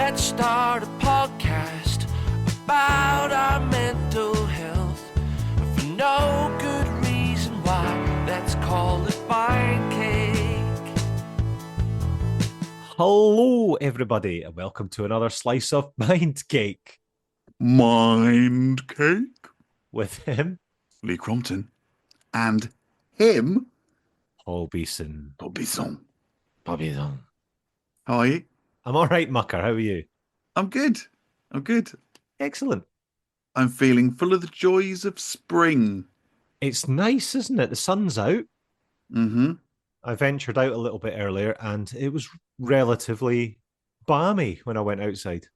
Let's start a podcast about our mental health. For no good reason why, let's call it Mind Cake. Hello, everybody, and welcome to another slice of Mind Cake. Mind Cake? With him, Lee Crompton. And him, Paul Beeson. Bobby-son. Bobby-son. How are you? I'm all right, Mucker. How are you? I'm good. Excellent. I'm feeling full of the joys of spring. It's nice, isn't it? The sun's out. Mm-hmm. I ventured out a little bit earlier, and it was relatively balmy when I went outside.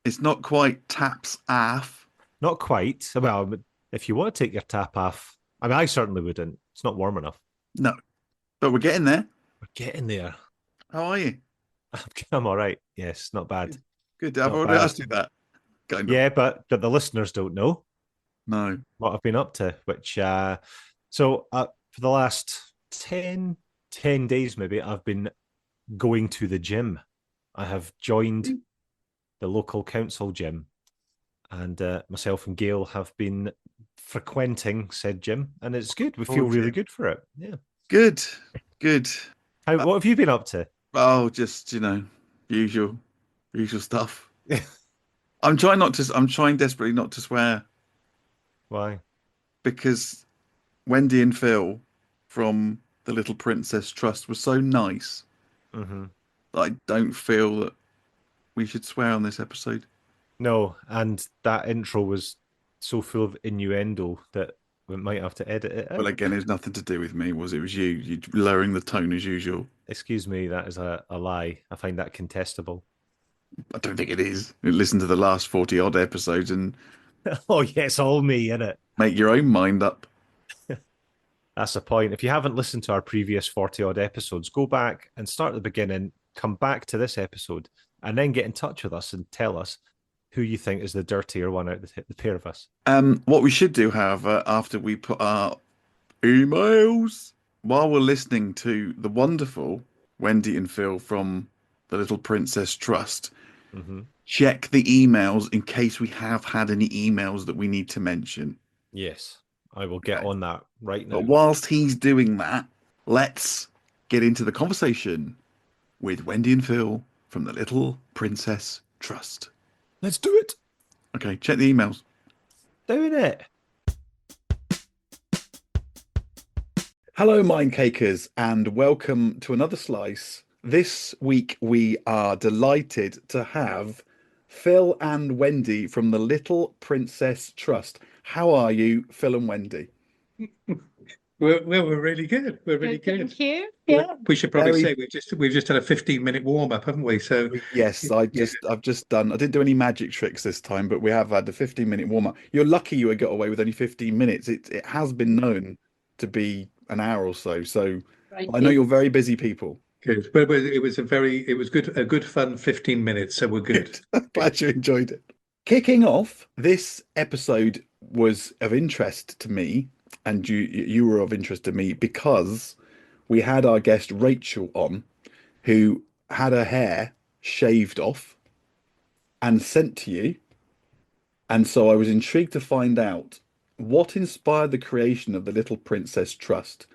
It's not quite taps aff. Not quite. Well, if you want to take your tap off, I mean, I certainly wouldn't. It's not warm enough. No. But we're getting there. We're getting there. How are you? I'm all right. Yes, not bad. Good. I've Not already bad. asked you that. Kind of. Yeah, but the listeners don't know No. what I've been up to, which, for the last 10 days, maybe, I've been going to the gym. I have joined the local council gym, and myself and Gail have been frequenting said gym, and it's good. We feel really good for it. Yeah. What have you been up to? Oh, just, usual stuff. I'm trying desperately not to swear. Why? Because Wendy and Phil from the Little Princess Trust were so nice that I don't feel that we should swear on this episode. No, and that intro was so full of innuendo that we might have to edit it out. Well, again, it's nothing to do with me. It was you lowering the tone as usual. Excuse me, that is a lie. I find that contestable. I don't think it is. Listen to the last 40-odd episodes and Oh, yeah, it's all me, innit? make your own mind up. That's the point. If you haven't listened to our previous 40-odd episodes, go back and start at the beginning, come back to this episode, and then get in touch with us and tell us who you think is the dirtier one out of the pair of us. What we should do, however, after we put our emails, while we're listening to the wonderful Wendy and Phil from the Little Princess Trust, check the emails in case we have had any emails that we need to mention. Yes, I will get on that right now. But whilst he's doing that, let's get into the conversation with Wendy and Phil from the Little Princess Trust. Let's do it. Okay, check the emails. Doing it. Hello, Mind Cakers, and welcome to another slice. This week we are delighted to have Phil and Wendy from the Little Princess Trust. How are you, Phil and Wendy? We're really good. We're really good. Thank you. Yeah. We should probably say we've just had a 15-minute warm up, haven't we? So yes, I've just done. I didn't do any magic tricks this time, but we have had a 15-minute warm up. You're lucky you got away with only 15 minutes. It has been known to be an hour or so. So I know you're very busy people. Good, but it was a good fun 15 minutes. So we're good. Glad you enjoyed it. Kicking off, this episode was of interest to me, and you were of interest to me because we had our guest Rachel on, who had her hair shaved off and sent to you. And so I was intrigued to find out what inspired the creation of the Little Princess Trust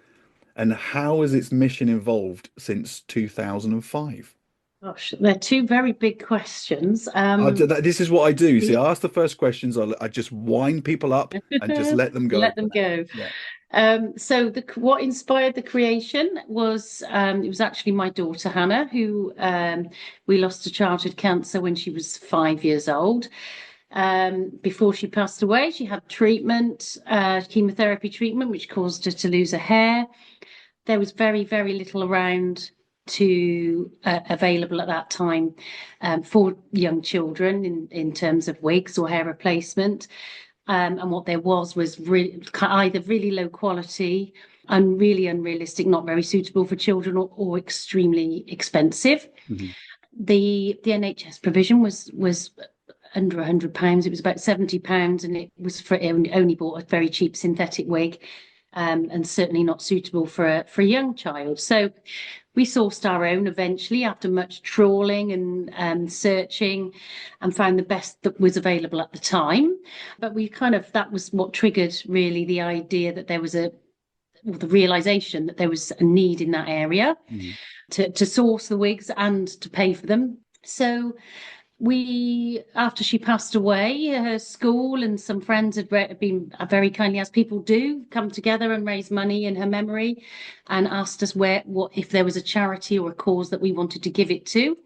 and how has its mission evolved since 2005? Gosh, they're two very big questions. This is what I do. See, I ask the first questions. I just wind people up and just let them go. Let them go. Yeah. So what inspired the creation was it was actually my daughter Hannah, who we lost to childhood cancer when she was 5 years old. Before she passed away, she had treatment, chemotherapy treatment, which caused her to lose her hair. There was very, very little around available at that time for young children in terms of wigs or hair replacement. And what there was either really low quality and really unrealistic, not very suitable for children, or extremely expensive. The NHS provision was under £100. It was about £70, and it was only bought a very cheap synthetic wig. and certainly not suitable for a young child. So we sourced our own eventually after much trawling and searching, and found the best that was available at the time. But that was what triggered really the idea that there was the realization that there was a need in that area to source the wigs and to pay for them. So after she passed away, her school and some friends had been very kindly, as people do, come together and raise money in her memory, and asked us if there was a charity or a cause that we wanted to give it to.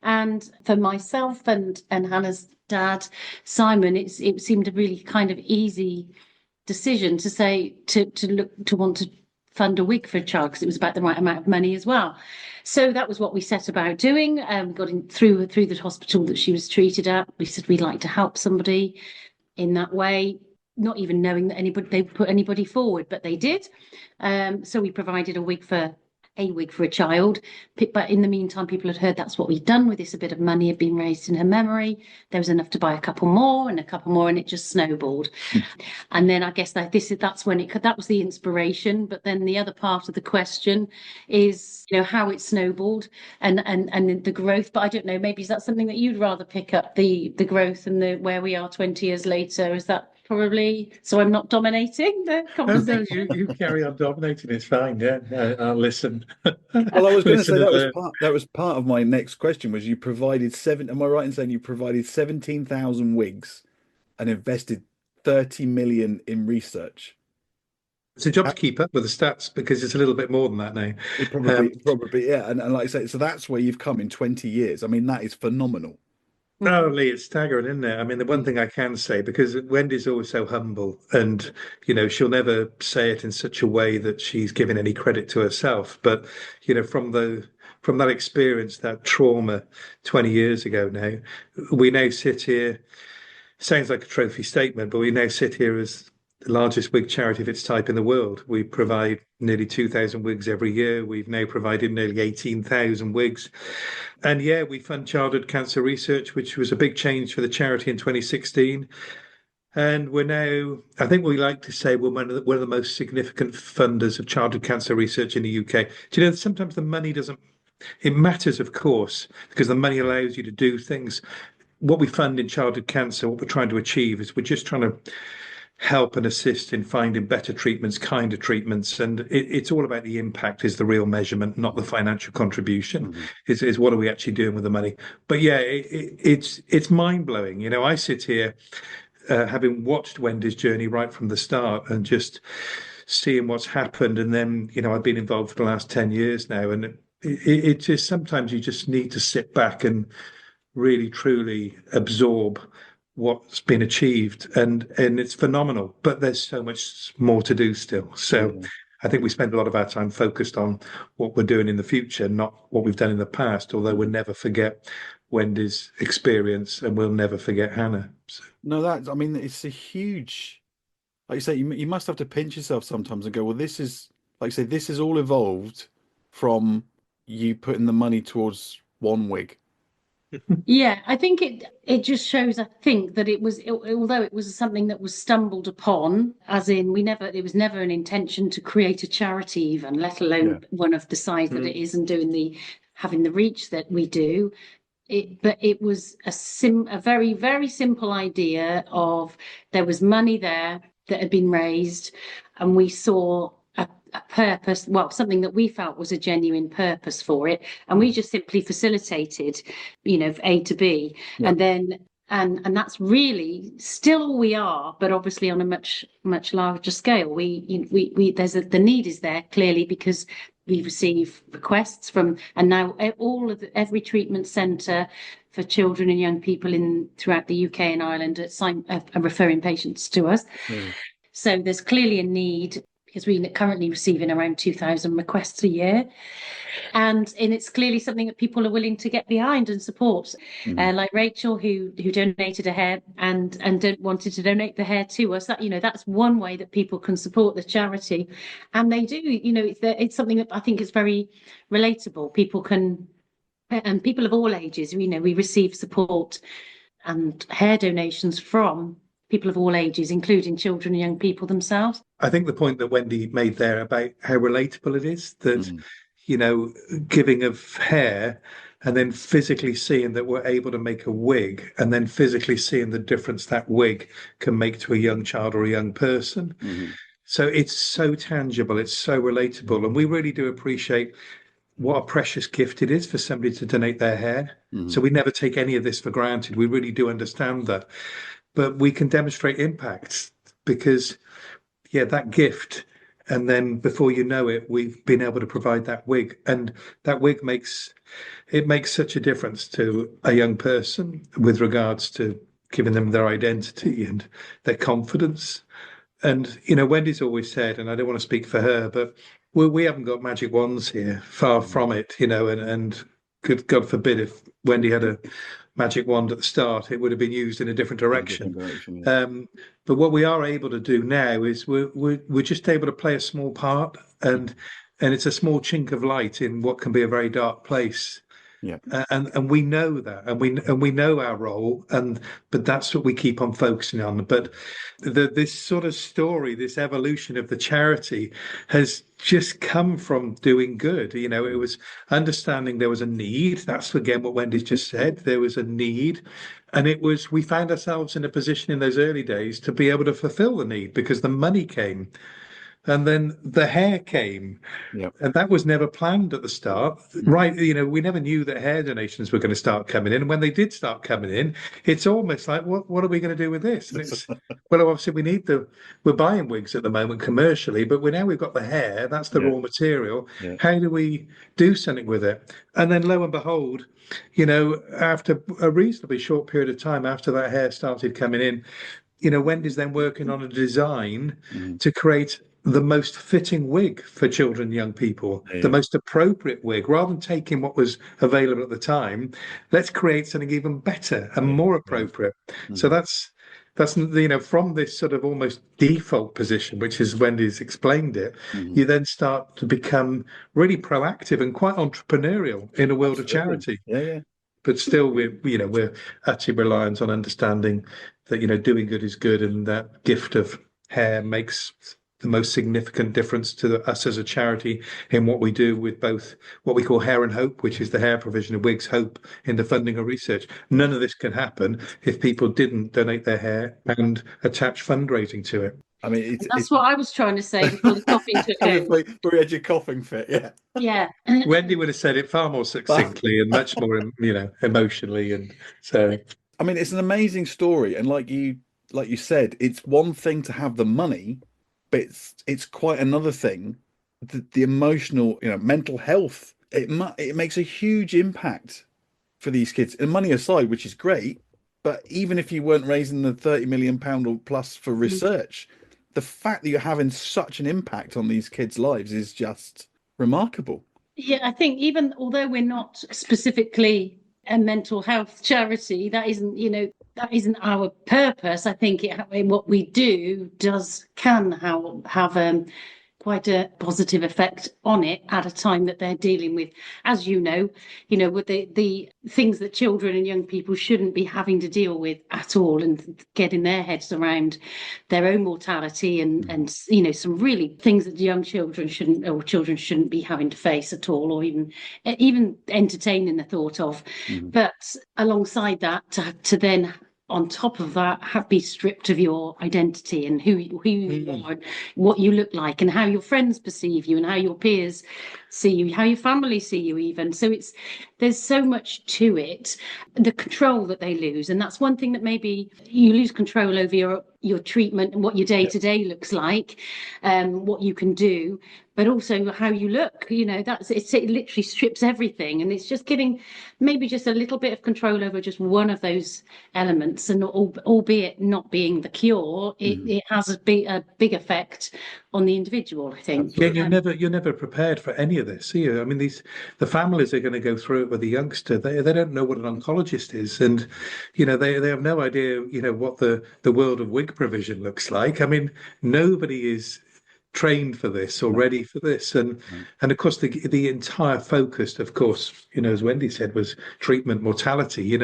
And for myself and Hannah's dad, Simon, it seemed a really kind of easy decision to say to want to fund a wig for a child, because it was about the right amount of money as well. So that was what we set about doing. Got in through the hospital that she was treated at. We said we'd like to help somebody in that way, not even knowing that they would put anybody forward, but they did. So we provided a wig for a child. But in the meantime, people had heard that's what we'd done with this. A bit of money had been raised in her memory. There was enough to buy a couple more, and it just snowballed. And then I guess that was the inspiration. But then the other part of the question is, how it snowballed and the growth. But I don't know, maybe is that something that you'd rather pick up, the growth and where we are 20 years later? Is that probably, so I'm not dominating the conversation? No, you carry on dominating. It's fine. Yeah, I'll listen. Well, I was going to say Listen that was part of my next question. Was you provided am I right in saying you provided 17,000 wigs and invested 30 million in research? It's a job to keep up with the stats, because it's a little bit more than that now. It probably, yeah. And like I say, so that's where you've come in 20 years. I mean, that is phenomenal. No, Lee, it's staggering, isn't it? I mean, the one thing I can say, because Wendy's always so humble, and she'll never say it in such a way that she's giving any credit to herself. But from that experience, that trauma 20 years ago now, we now sit here. Sounds like a trophy statement, but we now sit here as the largest wig charity of its type in the world. We provide nearly 2,000 wigs every year. We've now provided nearly 18,000 wigs. And yeah, we fund childhood cancer research, which was a big change for the charity in 2016. And we're now, I think we like to say, we're one of the most significant funders of childhood cancer research in the UK. Do you know, sometimes the money it matters, of course, because the money allows you to do things. What we fund in childhood cancer, what we're trying to achieve is we're just trying to help and assist in finding better treatments, kinder treatments. And it's all about the impact is the real measurement, not the financial contribution. Is what are we actually doing with the money? But yeah, it's mind-blowing. I sit here having watched Wendy's journey right from the start and just seeing what's happened. And then, I've been involved for the last 10 years now. And it just, sometimes you just need to sit back and really, truly absorb what's been achieved, and it's phenomenal, but there's so much more to do still. So I think we spend a lot of our time focused on what we're doing in the future, not what we've done in the past, although we'll never forget Wendy's experience and we'll never forget Hannah. So. No, it's a huge, like you say, you must have to pinch yourself sometimes and go, well, this is, like you say, this has all evolved from you putting the money towards one wig. Yeah, I think it just shows, I think, that although it was something that was stumbled upon, as in it was never an intention to create a charity even, let alone one of the size that it is and having the reach that we do. But it was a very, very simple idea of there was money there that had been raised, and we saw a purpose, well, something that we felt was a genuine purpose for it, and we just simply facilitated, A to B, and then and that's really still all we are, but obviously on a much larger scale. The need is there clearly, because we receive requests from, and now every treatment centre for children and young people throughout the UK and Ireland are referring patients to us. So there's clearly a need, because we're currently receiving around 2,000 requests a year. And it's clearly something that people are willing to get behind and support. Like Rachel, who donated her hair and wanted to donate the hair to us. That's one way that people can support the charity. And they do, it's something that I think is very relatable. People can, and people of all ages, we receive support and hair donations from people of all ages, including children and young people themselves. I think the point that Wendy made there about how relatable it is, that, Mm. you know, giving of hair and then physically seeing that we're able to make a wig, and then physically seeing the difference that wig can make to a young child or a young person. Mhm. So it's so tangible, it's so relatable. And we really do appreciate what a precious gift it is for somebody to donate their hair. Mhm. So we never take any of this for granted. We really do understand that. But we can demonstrate impact because, yeah, that gift. And then before you know it, we've been able to provide that wig. And that wig makes such a difference to a young person with regards to giving them their identity and their confidence. And, you know, Wendy's always said, and I don't want to speak for her, but we haven't got magic wands here, far from it, you know, and good God forbid if Wendy had a magic wand at the start, it would have been used in a different direction. Yeah. But what we are able to do now is we're just able to play a small part, and it's a small chink of light in what can be a very dark place. Yeah. And we know that, and we know our role, but that's what we keep on focusing on. But this sort of story, this evolution of the charity, has just come from doing good. You know, it was understanding there was a need. That's again what Wendy's just said. There was a need, and we found ourselves in a position in those early days to be able to fulfill the need because the money came. And then the hair came, Yep. and that was never planned at the start, right? You know, we never knew that hair donations were going to start coming in. And when they did start coming in, it's almost like, what are we going to do with this? And it's, well, obviously we're buying wigs at the moment commercially, but we've got the hair, that's the Yeah. raw material. Yeah. How do we do something with it? And then lo and behold, you know, after a reasonably short period of time after that hair started coming in, you know, Wendy's then working on a design to create the most fitting wig for children and young people, the most appropriate wig. Rather than taking what was available at the time, let's create something even better and more appropriate. So that's you know, from this sort of almost default position, which is Wendy's explained it, you then start to become really proactive and quite entrepreneurial in a world of charity. Yeah. But still, we're utterly reliant on understanding that, you know, doing good is good, and that gift of hair makes the most significant difference to us as a charity in what we do with both what we call Hair and Hope, which is the hair provision of Wigs Hope in the funding of research. None of this can happen if people didn't donate their hair and attach fundraising to it. I mean, That's what I was trying to say before the coughing took over. Before you had your coughing fit, yeah. Yeah. Wendy would have said it far more succinctly and much more, you know, emotionally. And so, I mean, it's an amazing story, and like you said, it's one thing to have the money, but it's quite another thing, the emotional, you know, mental health. It makes a huge impact for these kids. And money aside, which is great, but even if you weren't raising the £30 million or plus for research, the fact that you're having such an impact on these kids' lives is just remarkable. Yeah, I think even although we're not specifically a mental health charity, that isn't our purpose. I think what we do can have quite a positive effect on it at a time that they're dealing with, as you know, with the things that children and young people shouldn't be having to deal with at all, and getting their heads around their own mortality and you know, some really things that young children shouldn't be having to face at all, or even entertaining the thought of. But alongside that, to then on top of that, be stripped of your identity and who you are, and what you look like, and how your friends perceive you, and how your peers see you, how your family see you even. So there's so much to it, the control that they lose. And that's one thing that maybe you lose control over your treatment and what your day-to-day looks like, what you can do, but also how you look. You know, it literally strips everything, and it's just getting maybe just a little bit of control over just one of those elements, and albeit not being the cure, it has a big effect on the individual, I think. Yeah, you're never prepared for any of this, are you? I mean, the families are going to go through it with a youngster. They don't know what an oncologist is, and you know, they have no idea, you know, what the world of wig provision looks like. I mean, nobody is trained for this or ready for this. And No. and of course the entire focus, of course, as Wendy said, was treatment mortality.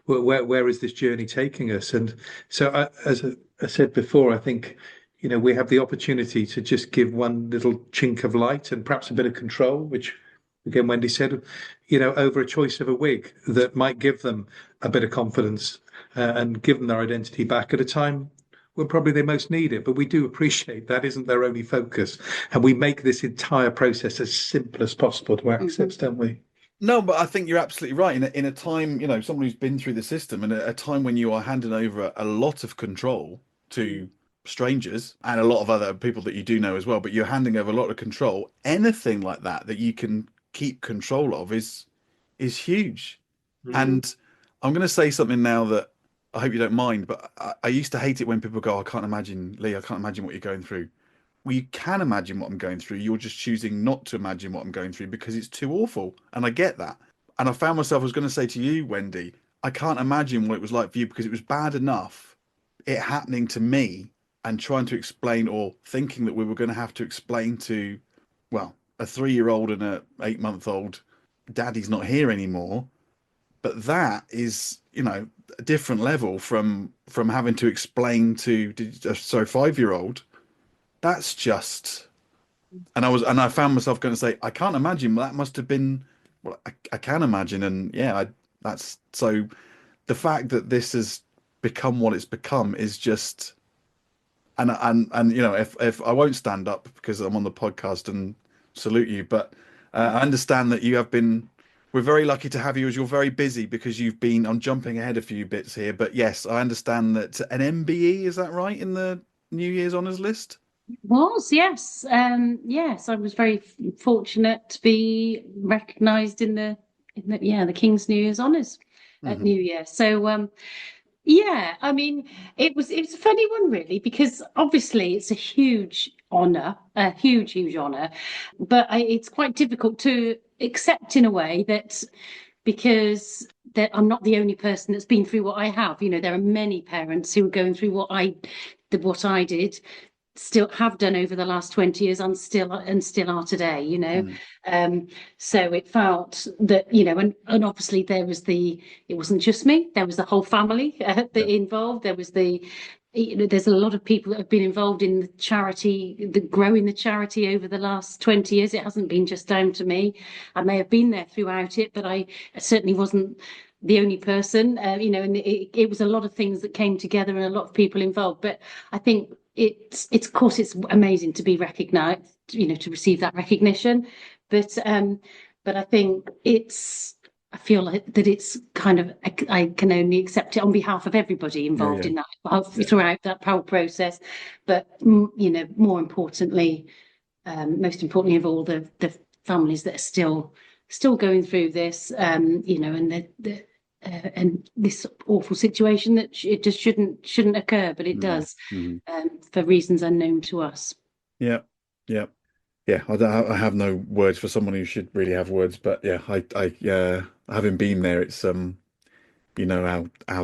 Where is this journey taking us? And so as I said before, I think we have the opportunity to just give one little chink of light and perhaps a bit of control, which again Wendy said, over a choice of a wig that might give them a bit of confidence and give them their identity back at a time when probably they most need it. But we do appreciate that isn't their only focus, and we make this entire process as simple as possible to access, don't we? No, but I think you're absolutely right. In a time, someone who's been through the system, and a time when you are handing over a lot of control to strangers and a lot of other people that you do know as well, but you're handing over a lot of control. Anything like that you can keep control of is huge. And I'm going to say something now that I hope you don't mind, but I used to hate it when people go, I can't imagine, Lee, I can't imagine what you're going through. Well, you can imagine what I'm going through. You're just choosing not to imagine what I'm going through because it's too awful. And I get that. And I found myself, I was going to say to you, Wendy, I can't imagine what it was like for you because it was bad enough it happening to me and trying to explain, or thinking that we were going to have to explain to, well, a 3-year-old and a 8-month-old, daddy's not here anymore. But that is, a different level from having to explain to, 5-year-old. That's just, and I found myself going to say, I can't imagine. That must have been, well, I can imagine, and yeah, that's so. The fact that this has become what it's become is just, and if I won't stand up because I'm on the podcast and salute you, but I understand that you have been. We're very lucky to have you, as you're very busy because you've been. I'm jumping ahead a few bits here, but yes, I understand that an MBE, is that right, in the New Year's honours list? Was, yes. Yes, I was very fortunate to be recognised in the King's New Year's honours at New Year. So yeah, I mean, it was a funny one really, because obviously it's a huge honour, a huge honour, but it's quite difficult to accept in a way that, because that I'm not the only person that's been through what I have. There are many parents who are going through what I did, still have done over the last 20 years, and still are today. So it felt that, and obviously there was it wasn't just me, there was the whole family that involved. There was there's a lot of people that have been involved in the charity, growing the charity over the last 20 years. It hasn't been just down to me. I may have been there throughout it, but I certainly wasn't the only person, and it was a lot of things that came together and a lot of people involved. But I think it's of course it's amazing to be recognised, to receive that recognition. But I think I feel like that it's kind of, I can only accept it on behalf of everybody involved in that throughout that whole process. But more importantly, most importantly of all, the families that are still going through this, and and this awful situation that it just shouldn't occur, but it does, for reasons unknown to us. Yeah. I have no words for someone who should really have words, but yeah, I having been there, it's how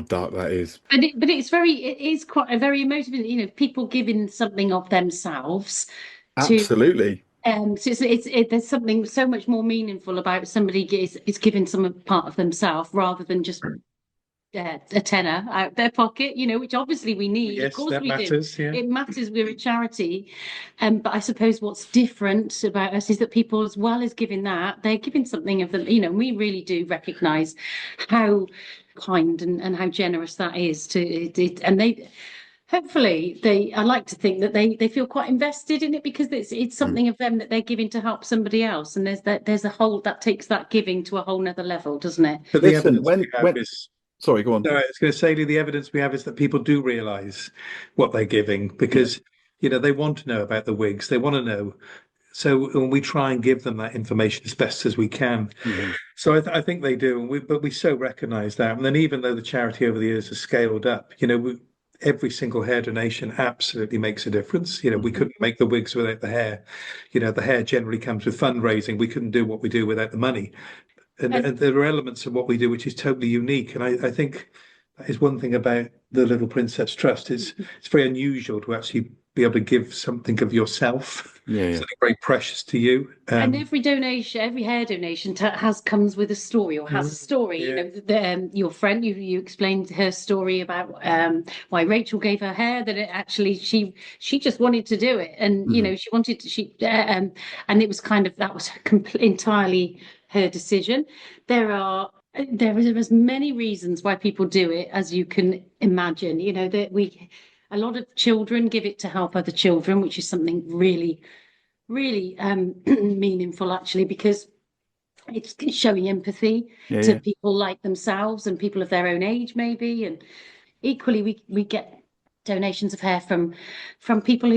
dark that is. But it is quite a very emotive, people giving something of themselves. Absolutely. So there's something so much more meaningful about somebody is giving some part of themselves rather than just a tenner out their pocket, which obviously we need. Yes, of course that we matters. do. Yeah. It matters. We're a charity, but I suppose what's different about us is that people, as well as giving that, they're giving something of them. We really do recognise how kind and how generous that is to it, and they. Hopefully, I like to think that they feel quite invested in it, because it's something of them that they're giving to help somebody else, and there's a whole that takes that giving to a whole nother level, doesn't it? But the evidence we have is, sorry, go on. No, I was going to say, the evidence we have is that people do realise what they're giving, because they want to know about the wigs, they want to know. So when we try and give them that information as best as we can. So I think they do, but we so recognise that. And then even though the charity over the years has scaled up, every single hair donation absolutely makes a difference. We couldn't make the wigs without the hair. The hair generally comes with fundraising. We couldn't do what we do without the money. And there are elements of what we do which is totally unique. And I think that is one thing about the Little Princess Trust. It's very unusual to actually be able to give something of yourself, something very precious to you. And every donation, every hair donation comes with a story or has a story. Yeah. You know, your friend, you explained her story about why Rachel gave her hair. That it actually she just wanted to do it, and you know she wanted to, and it was kind of that was entirely her decision. There are as many reasons why people do it as you can imagine. You know that a lot of children give it to help other children, which is something really meaningful actually, because it's showing empathy to people like themselves and people of their own age maybe. And equally we get donations of hair from people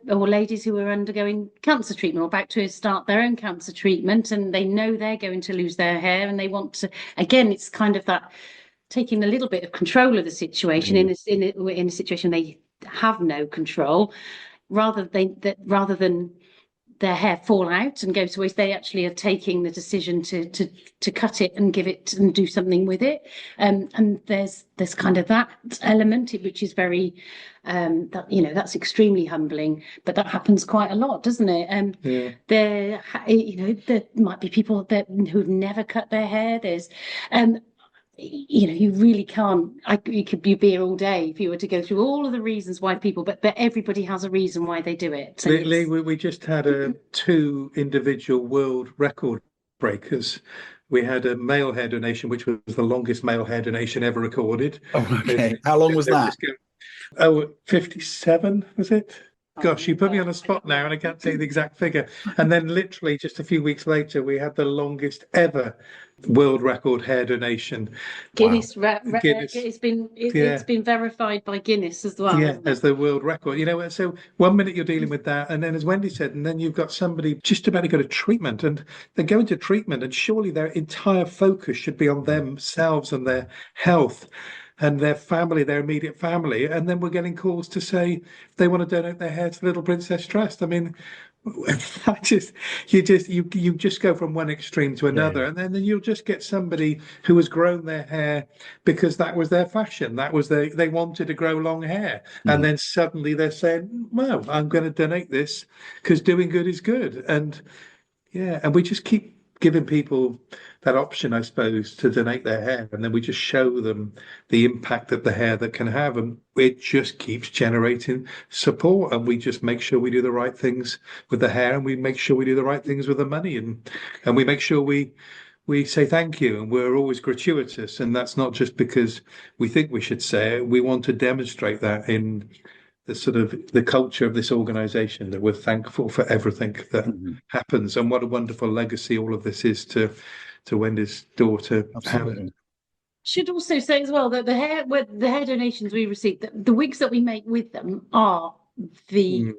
or ladies who are undergoing cancer treatment or about to start their own cancer treatment, and they know they're going to lose their hair and they want to, again, it's kind of that taking a little bit of control of the situation in a situation they have no control, rather than their hair fall out and go to waste. They actually are taking the decision to cut it and give it and do something with it. And there's kind of that element which is very that, you know, that's extremely humbling, but that happens quite a lot, doesn't it? There, you know, there might be people who've never cut their hair. There's you know, you really can't. You could be here all day if you were to go through all of the reasons why people. But everybody has a reason why they do it. So Lee, we just had two individual world record breakers. We had a male hair donation, which was the longest male hair donation ever recorded. Oh, okay. How long was that? 57, was it? Gosh, you put me on the spot now, and I can't tell you the exact figure. And then, literally, just a few weeks later, we had the longest ever world record hair donation. Guinness, Guinness. it's been verified by Guinness as well. Yeah, as the world record. You know, so 1 minute you're dealing with that, and then, as Wendy said, and then you've got somebody just about to go to treatment, and they're going to treatment, and surely their entire focus should be on themselves and their health and their family, their immediate family. And then we're getting calls to say they want to donate their hair to Little Princess Trust. I mean, you just go from one extreme to another, and then you'll just get somebody who has grown their hair because that was their fashion, that was they wanted to grow long hair, and then suddenly they're saying, well, I'm going to donate this because doing good is good. And we just keep giving people that option, I suppose, to donate their hair, and then we just show them the impact that the hair that can have, and it just keeps generating support, and we just make sure we do the right things with the hair, and we make sure we do the right things with the money, and we make sure we say thank you, and we're always gratuitous, and that's not just because we think we should say it. We want to demonstrate that in the sort of the culture of this organization, that we're thankful for everything that happens, and what a wonderful legacy all of this is to Wendy's daughter. Absolutely. Should also say as well that the hair donations we receive, the wigs that we make with them are the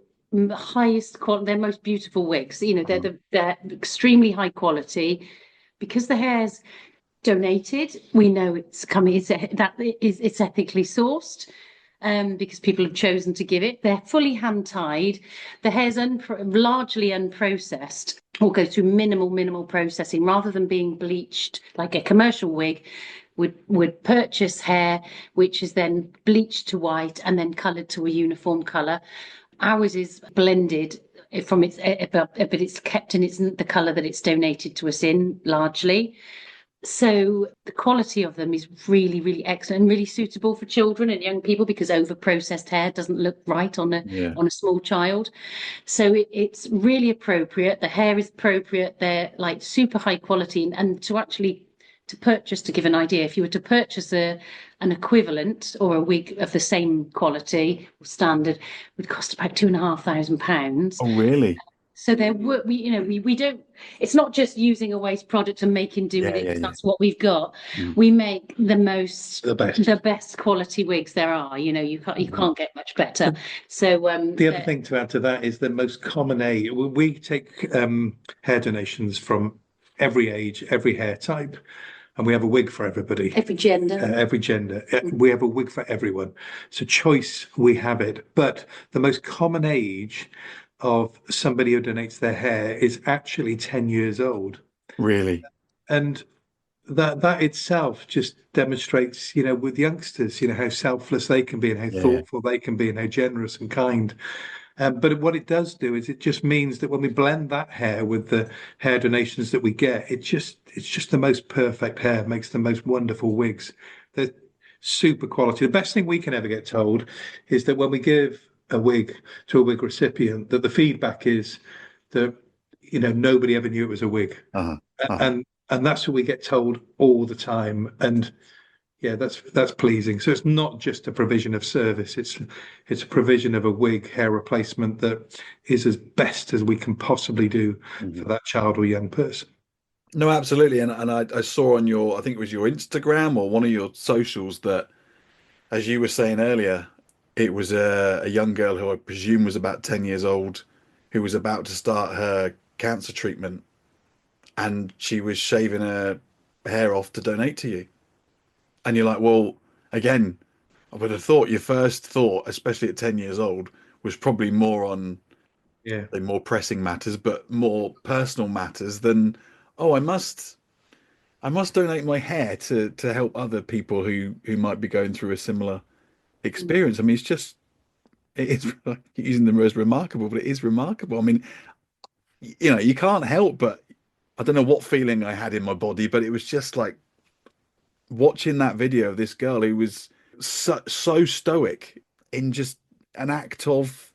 highest quality. They're most beautiful wigs. You know, they're extremely high quality because the hair's donated. We know it's coming. It's ethically sourced. Because people have chosen to give it. They're fully hand-tied. The hair's largely unprocessed, or go through minimal processing, rather than being bleached like a commercial wig would purchase hair, which is then bleached to white and then coloured to a uniform colour. Ours is blended from its, but it's kept in the colour that it's donated to us in, largely. So the quality of them is really, really excellent and really suitable for children and young people, because over-processed hair doesn't look right on a small child. So it's really appropriate. The hair is appropriate. They're like super high quality. And to purchase, to give an idea, if you were to purchase an equivalent or a wig of the same quality or standard, would cost about £2,500. Oh, really? So we don't. It's not just using a waste product and making do with it. That's what we've got. We make the best quality wigs there are. You know, you can't get much better. So the other thing to add to that is the most common age. We take hair donations from every age, every hair type, and we have a wig for everybody. Every gender. We have a wig for everyone. So choice, we have it. But the most common age of somebody who donates their hair is actually 10 years old. Really? And that itself just demonstrates, with youngsters, how selfless they can be and how thoughtful they can be and how generous and kind. But what it does do is it just means that when we blend that hair with the hair donations that we get, it's just the most perfect hair, makes the most wonderful wigs. They're super quality. The best thing we can ever get told is that when we give a wig to a wig recipient, that the feedback is that nobody ever knew it was a wig, and that's what we get told all the time. And yeah, that's pleasing. So it's not just a provision of service; it's a provision of a wig hair replacement that is as best as we can possibly do for that child or young person. No, absolutely. And I saw on your, I think it was your Instagram or one of your socials that, as you were saying earlier, it was a young girl who I presume was about 10 years old who was about to start her cancer treatment, and she was shaving her hair off to donate to you. And you're like, well, again, I would have thought your first thought, especially at 10 years old, was probably more on the more pressing matters, but more personal matters than, oh, I must donate my hair to help other people who might be going through a similar experience. I mean, it is like using the word remarkable, but it is remarkable. I mean, you can't help but, I don't know what feeling I had in my body, but it was just like watching that video of this girl who was so stoic in just an act of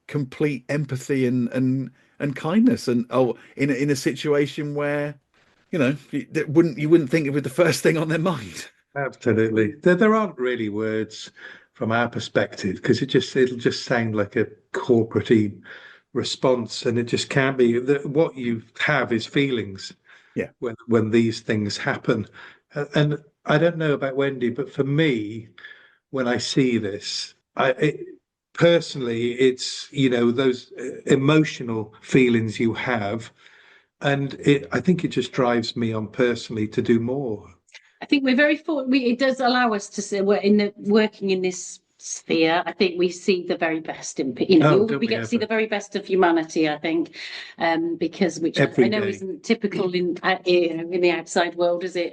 complete empathy and kindness, and in a situation where you wouldn't think it was the first thing on their mind. Absolutely. There aren't really words from our perspective because it'll just sound like a corporate response, and it just can't be. What you have is feelings. Yeah. When these things happen, and I don't know about Wendy, but for me, when I see this, personally, it's those emotional feelings you have, and I think it just drives me on personally to do more. I think we're very fortunate. It does allow us to see we're working in this sphere. I think we see the very best in we get to see the very best of humanity. I think, because which Every I know day. isn't typical in the outside world, is it?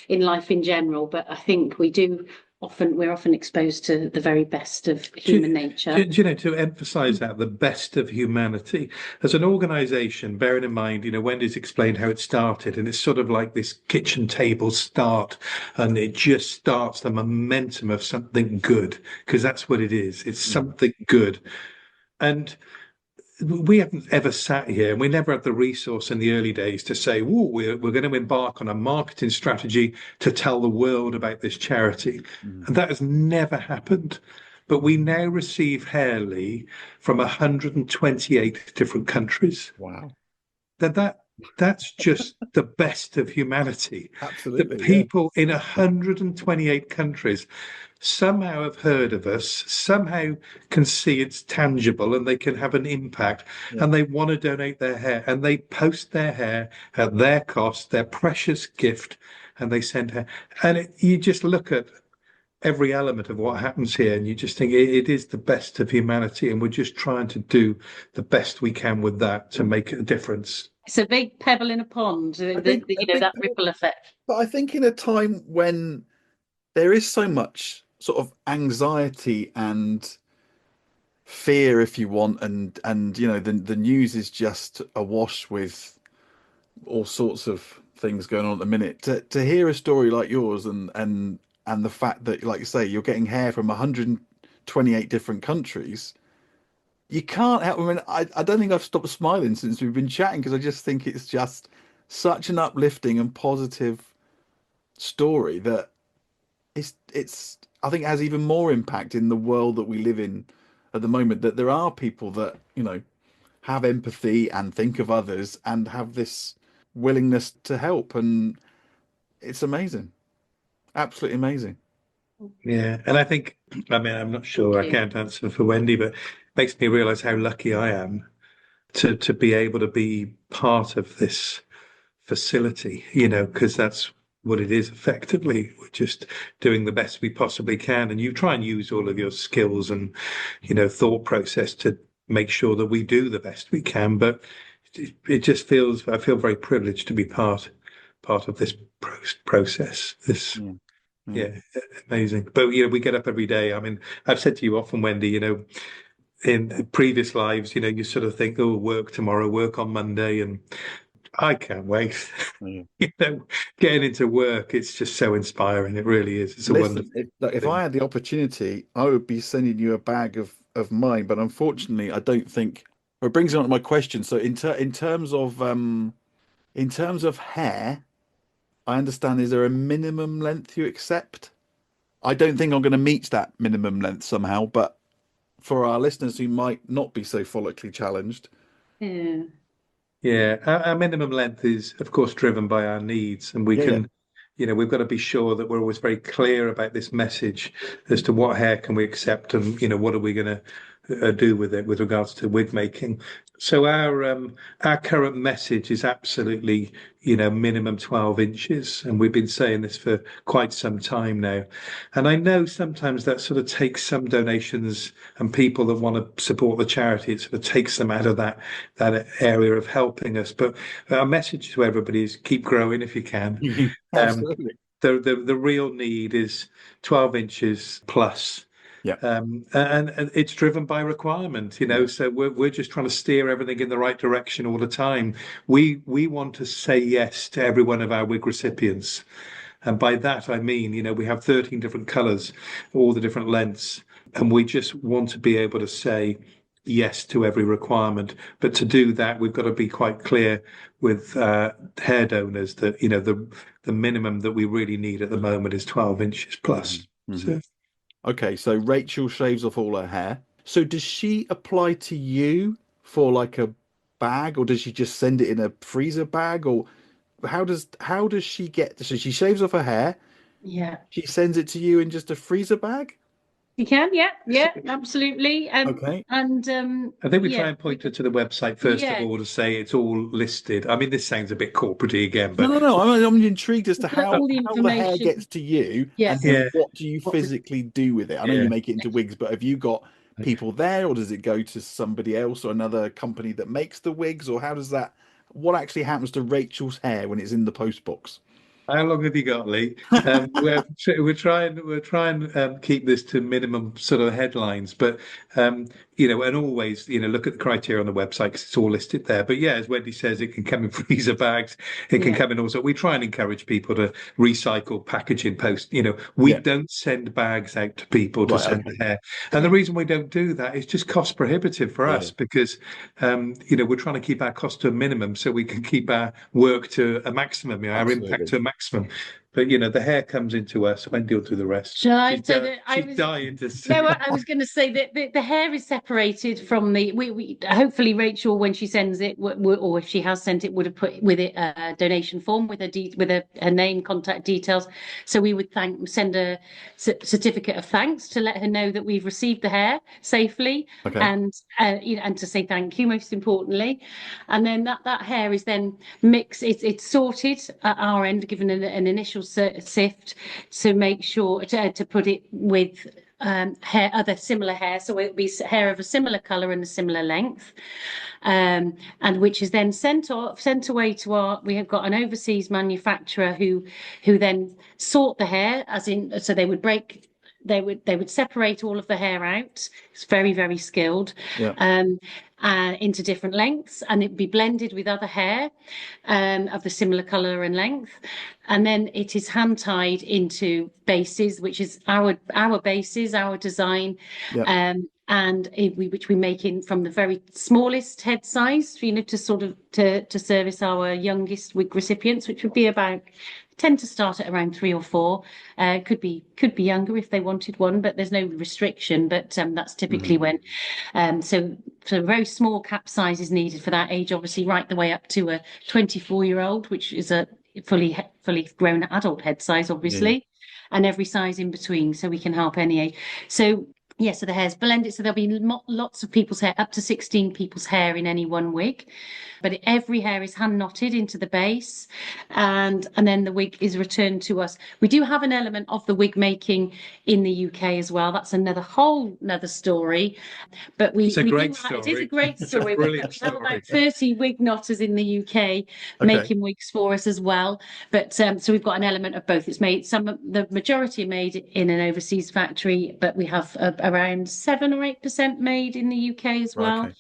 In life in general, but I think we're often exposed to the very best of human nature. To emphasize that, the best of humanity as an organization, bearing in mind, Wendy's explained how it started, and it's sort of like this kitchen table start, and it just starts the momentum of something good, because that's what it is. It's something good. And we haven't ever sat here, and we never had the resource in the early days to say, "Whoa, we're going to embark on a marketing strategy to tell the world about this charity," and that has never happened. But we now receive Hairley from 128 different countries. Wow. That's just the best of humanity. Absolutely. The people in 128 countries somehow have heard of us, somehow can see it's tangible and they can have an impact, and they want to donate their hair, and they post their hair at their cost, their precious gift, and they send her. And you just look at every element of what happens here, and you just think it is the best of humanity, and we're just trying to do the best we can with that to make a difference. It's a big pebble in a pond, that ripple effect. But I think in a time when there is so much sort of anxiety and fear, if you want, and the news is just awash with all sorts of things going on at the minute. To hear a story like yours and the fact that, like you say, you're getting hair from 128 different countries, you can't help. I mean, I don't think I've stopped smiling since we've been chatting, because I just think it's just such an uplifting and positive story that it's I think has even more impact in the world that we live in at the moment, that there are people that have empathy and think of others and have this willingness to help, and it's amazing, absolutely amazing. Yeah, and I think, I mean, I'm not sure, I can't answer for Wendy, but it makes me realize how lucky I am to be able to be part of this facility, because that's what it is effectively. We're just doing the best we possibly can, and you try and use all of your skills and thought process to make sure that we do the best we can. But it just feels, I feel very privileged to be part of this process. Yeah, amazing. But we get up every day. I mean, I've said to you often, Wendy, in previous lives, you sort of think, oh, work tomorrow, work on Monday, and I can't wait. Yeah. Getting into work, it's just so inspiring. It really is. It's a Listen, wonderful if thing. I had the opportunity, I would be sending you a bag of mine. But unfortunately, I don't think. Well, it brings on to my question. So in terms of hair, I understand, is there a minimum length you accept? I don't think I'm going to meet that minimum length somehow, but for our listeners who might not be so follically challenged, Yeah. Yeah, our minimum length is, of course, driven by our needs, and we yeah, yeah, can, we've got to be sure that we're always very clear about this message as to what hair can we accept, and what are we going to do with it with regards to wig making. So our current message is absolutely, minimum 12 inches, and we've been saying this for quite some time now. And I know sometimes that sort of takes some donations and people that want to support the charity, it sort of takes them out of that area of helping us. But our message to everybody is keep growing if you can. absolutely. The real need is 12 inches plus. Yeah. And it's driven by requirement, Yeah. so we're just trying to steer everything in the right direction all the time. We want to say yes to every one of our wig recipients. And by that, I mean, we have 13 different colors, all the different lengths, and we just want to be able to say yes to every requirement. But to do that, we've got to be quite clear with hair donors that, the minimum that we really need at the moment is 12 inches plus. Mm-hmm. So, Okay, so Rachel shaves off all her hair. So does she apply to you for like a bag, or does she just send it in a freezer bag, or how does she get? So she shaves off her hair. Yeah. She sends it to you in just a freezer bag. You can, yeah, absolutely. Okay. And I think we yeah, try and point her to the website first of yeah. all to say it's all listed. I mean, this sounds a bit corporate-y again, No, but no, no. I'm intrigued as to Put all the how the hair information. gets to you, Yeah. and then yeah, what do you physically do with it? I know yeah. you make it into wigs, but have you got people there, or does it go to somebody else or another company that makes the wigs, or how does that? What actually happens to Rachel's hair when it's in the post box? How long have you got, Lee? We're trying keep this to minimum sort of headlines, but and always look at the criteria on the website because it's all listed there. But yeah, as Wendy says, it can come in freezer bags. It can Yeah. come in also. We try and encourage people to recycle packaging post. We Yeah. don't send bags out to people to Right. send Okay. the hair, and the reason we don't do that is just cost prohibitive for Yeah. us because we're trying to keep our cost to a minimum so we can keep our work to a maximum, our impact to a maximum. But the hair comes into us. Wendy will do the rest. Shall I? She's dying to see. No, I was going to say that the hair is separated from the. We hopefully Rachel, when she sends it, or if she has sent it, would have put with it a donation form with her name, contact details. So we would send a certificate of thanks to let her know that we've received the hair safely, Okay. and and to say thank you most importantly, and then that hair is then mixed. It's sorted at our end, given an initial sift to make sure to put it with other similar hair, so it'll be hair of a similar color and a similar length, and which is then sent away to we have got an overseas manufacturer who then sort the hair, as in, so they would separate all of the hair out. It's very, very skilled. Yeah. Into different lengths, and it'd be blended with other hair of the similar color and length, and then it is hand tied into bases, which is our bases, our design. Yeah. Which we make in from the very smallest head size, to sort of to service our youngest wig recipients, which would be about tend to start at around 3 or 4. Could be younger if they wanted one, but there's no restriction. But that's typically when. So very small cap size is needed for that age, obviously, right the way up to a 24-year-old, which is a fully grown adult head size, obviously, and every size in between, so we can help any age. So. Yeah, so the hair's blended, so there'll be lots of people's hair, up to 16 people's hair in any one wig, but every hair is hand knotted into the base, and then the wig is returned to us. We do have an element of the wig making in the UK as well. That's whole another story, but It's a great story. It is a great story. We have story. about 30 wig knotters in the UK making wigs for us as well. But so we've got an element of both. It's made the majority are made in an overseas factory, but we have a around 7 or 8% made in the UK as well. Okay.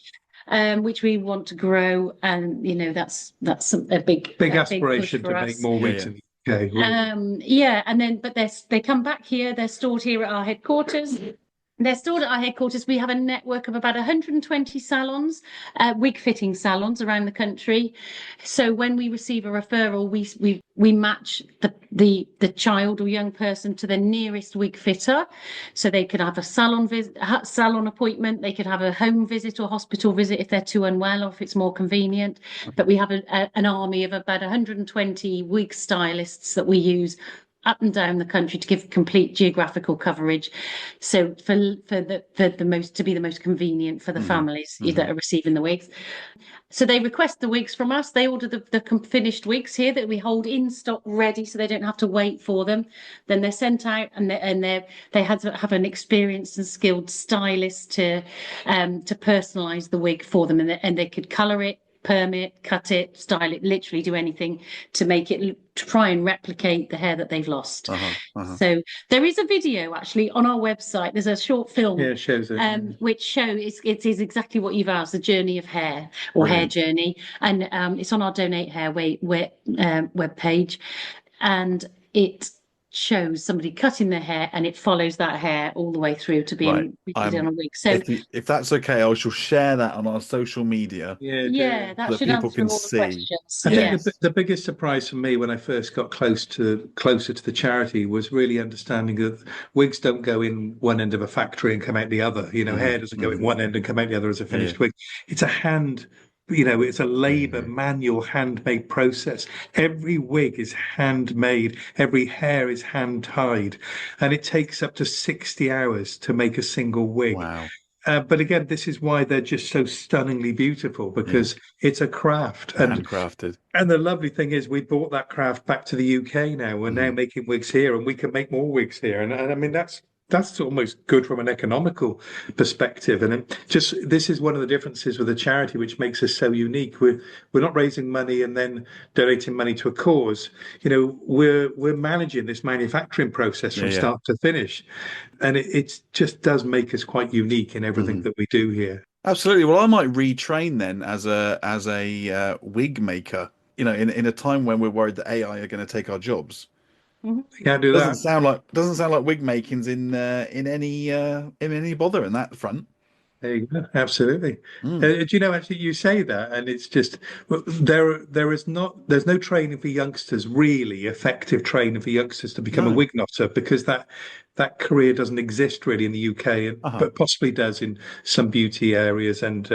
Which we want to grow, and that's a big aspiration push for to us. make more wigs in the UK. Really. And then they come back here. They're stored here at our headquarters. They're stored at our headquarters. We have a network of about 120 salons, wig fitting salons around the country. So when we receive a referral, we match the child or young person to the nearest wig fitter. So they could have a salon appointment. They could have a home visit or hospital visit if they're too unwell or if it's more convenient. But we have an army of about 120 wig stylists that we use up and down the country to give complete geographical coverage, so for the most convenient for the families that are receiving the wigs. So they request the wigs from us. They order the finished wigs here that we hold in stock ready, so they don't have to wait for them. Then they're sent out, and they have an experienced and skilled stylist to personalize the wig for them, and they could color it, perm it, cut it, style it, literally do anything to make it try and replicate the hair that they've lost. So there is a video actually on our website. There's a short film Yeah, it shows it. which shows it is exactly what you've asked, the journey of hair or hair journey, and it's on our Donate Hair web page, and it shows somebody cutting their hair, and it follows that hair all the way through to being fitted on a wig. So if that's okay, I shall share that on our social media. That so should people answer can all see. the questions. I think the biggest surprise for me when I first got closer to the charity was really understanding that wigs don't go in one end of a factory and come out the other. Hair doesn't go in one end and come out the other as a finished wig. It's a hand. It's a labor, manual, handmade process. Every wig is handmade. Every hair is hand tied, and it takes up to 60 hours to make a single wig. Wow. But again, this is why they're just so stunningly beautiful, because it's a craft. Handcrafted. And the lovely thing is we brought that craft back to the UK now. We're now making wigs here, and we can make more wigs here. And I mean, that's almost good from an economical perspective. And this is one of the differences with the charity, which makes us so unique. We're not raising money and then donating money to a cause. We're managing this manufacturing process from start to finish, and it just does make us quite unique in everything that we do here. Absolutely. Well, I might retrain then as a wig maker. In a time when we're worried that AI are going to take our jobs. You can't do Doesn't that. sound like wig making's in any bother in that front. There you go. Absolutely. Do you know, actually, you say that, and it's just there's no training for youngsters, really effective training for youngsters to become a wig knotter, because that career doesn't exist really in the UK, but possibly does in some beauty areas and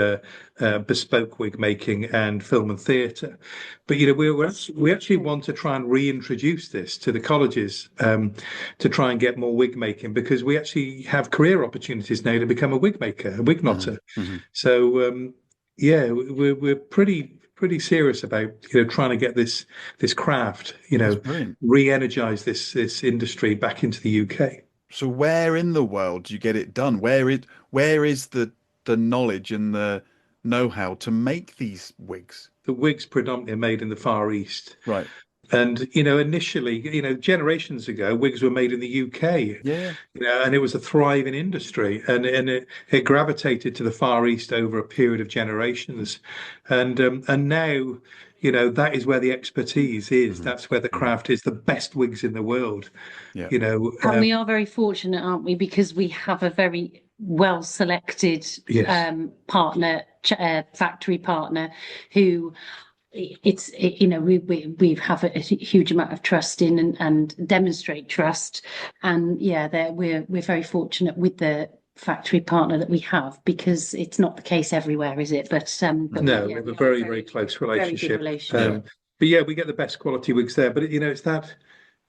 bespoke wig making and film and theatre. But we actually want to try and reintroduce this to the colleges to try and get more wig making, because we actually have career opportunities now to become a wig maker, a wig knotter. So we're pretty serious about trying to get this craft, re-energize this industry back into the UK. So where in the world do you get it done? Where is the knowledge and the know-how to make these wigs? The wigs predominantly are made in the Far East. Right. And, initially, generations ago, wigs were made in the UK. Yeah. And it was a thriving industry, and it gravitated to the Far East over a period of generations. And now, that is where the expertise is. That's where the craft is. The best wigs in the world. Yeah. And we are very fortunate, aren't we? Because we have a very well selected partner, factory partner, who we have a huge amount of trust in and demonstrate trust. And we're very fortunate with the factory partner that we have, because it's not the case everywhere, is it? But no, we have a very, very close relationship. But we get the best quality wigs there. But it's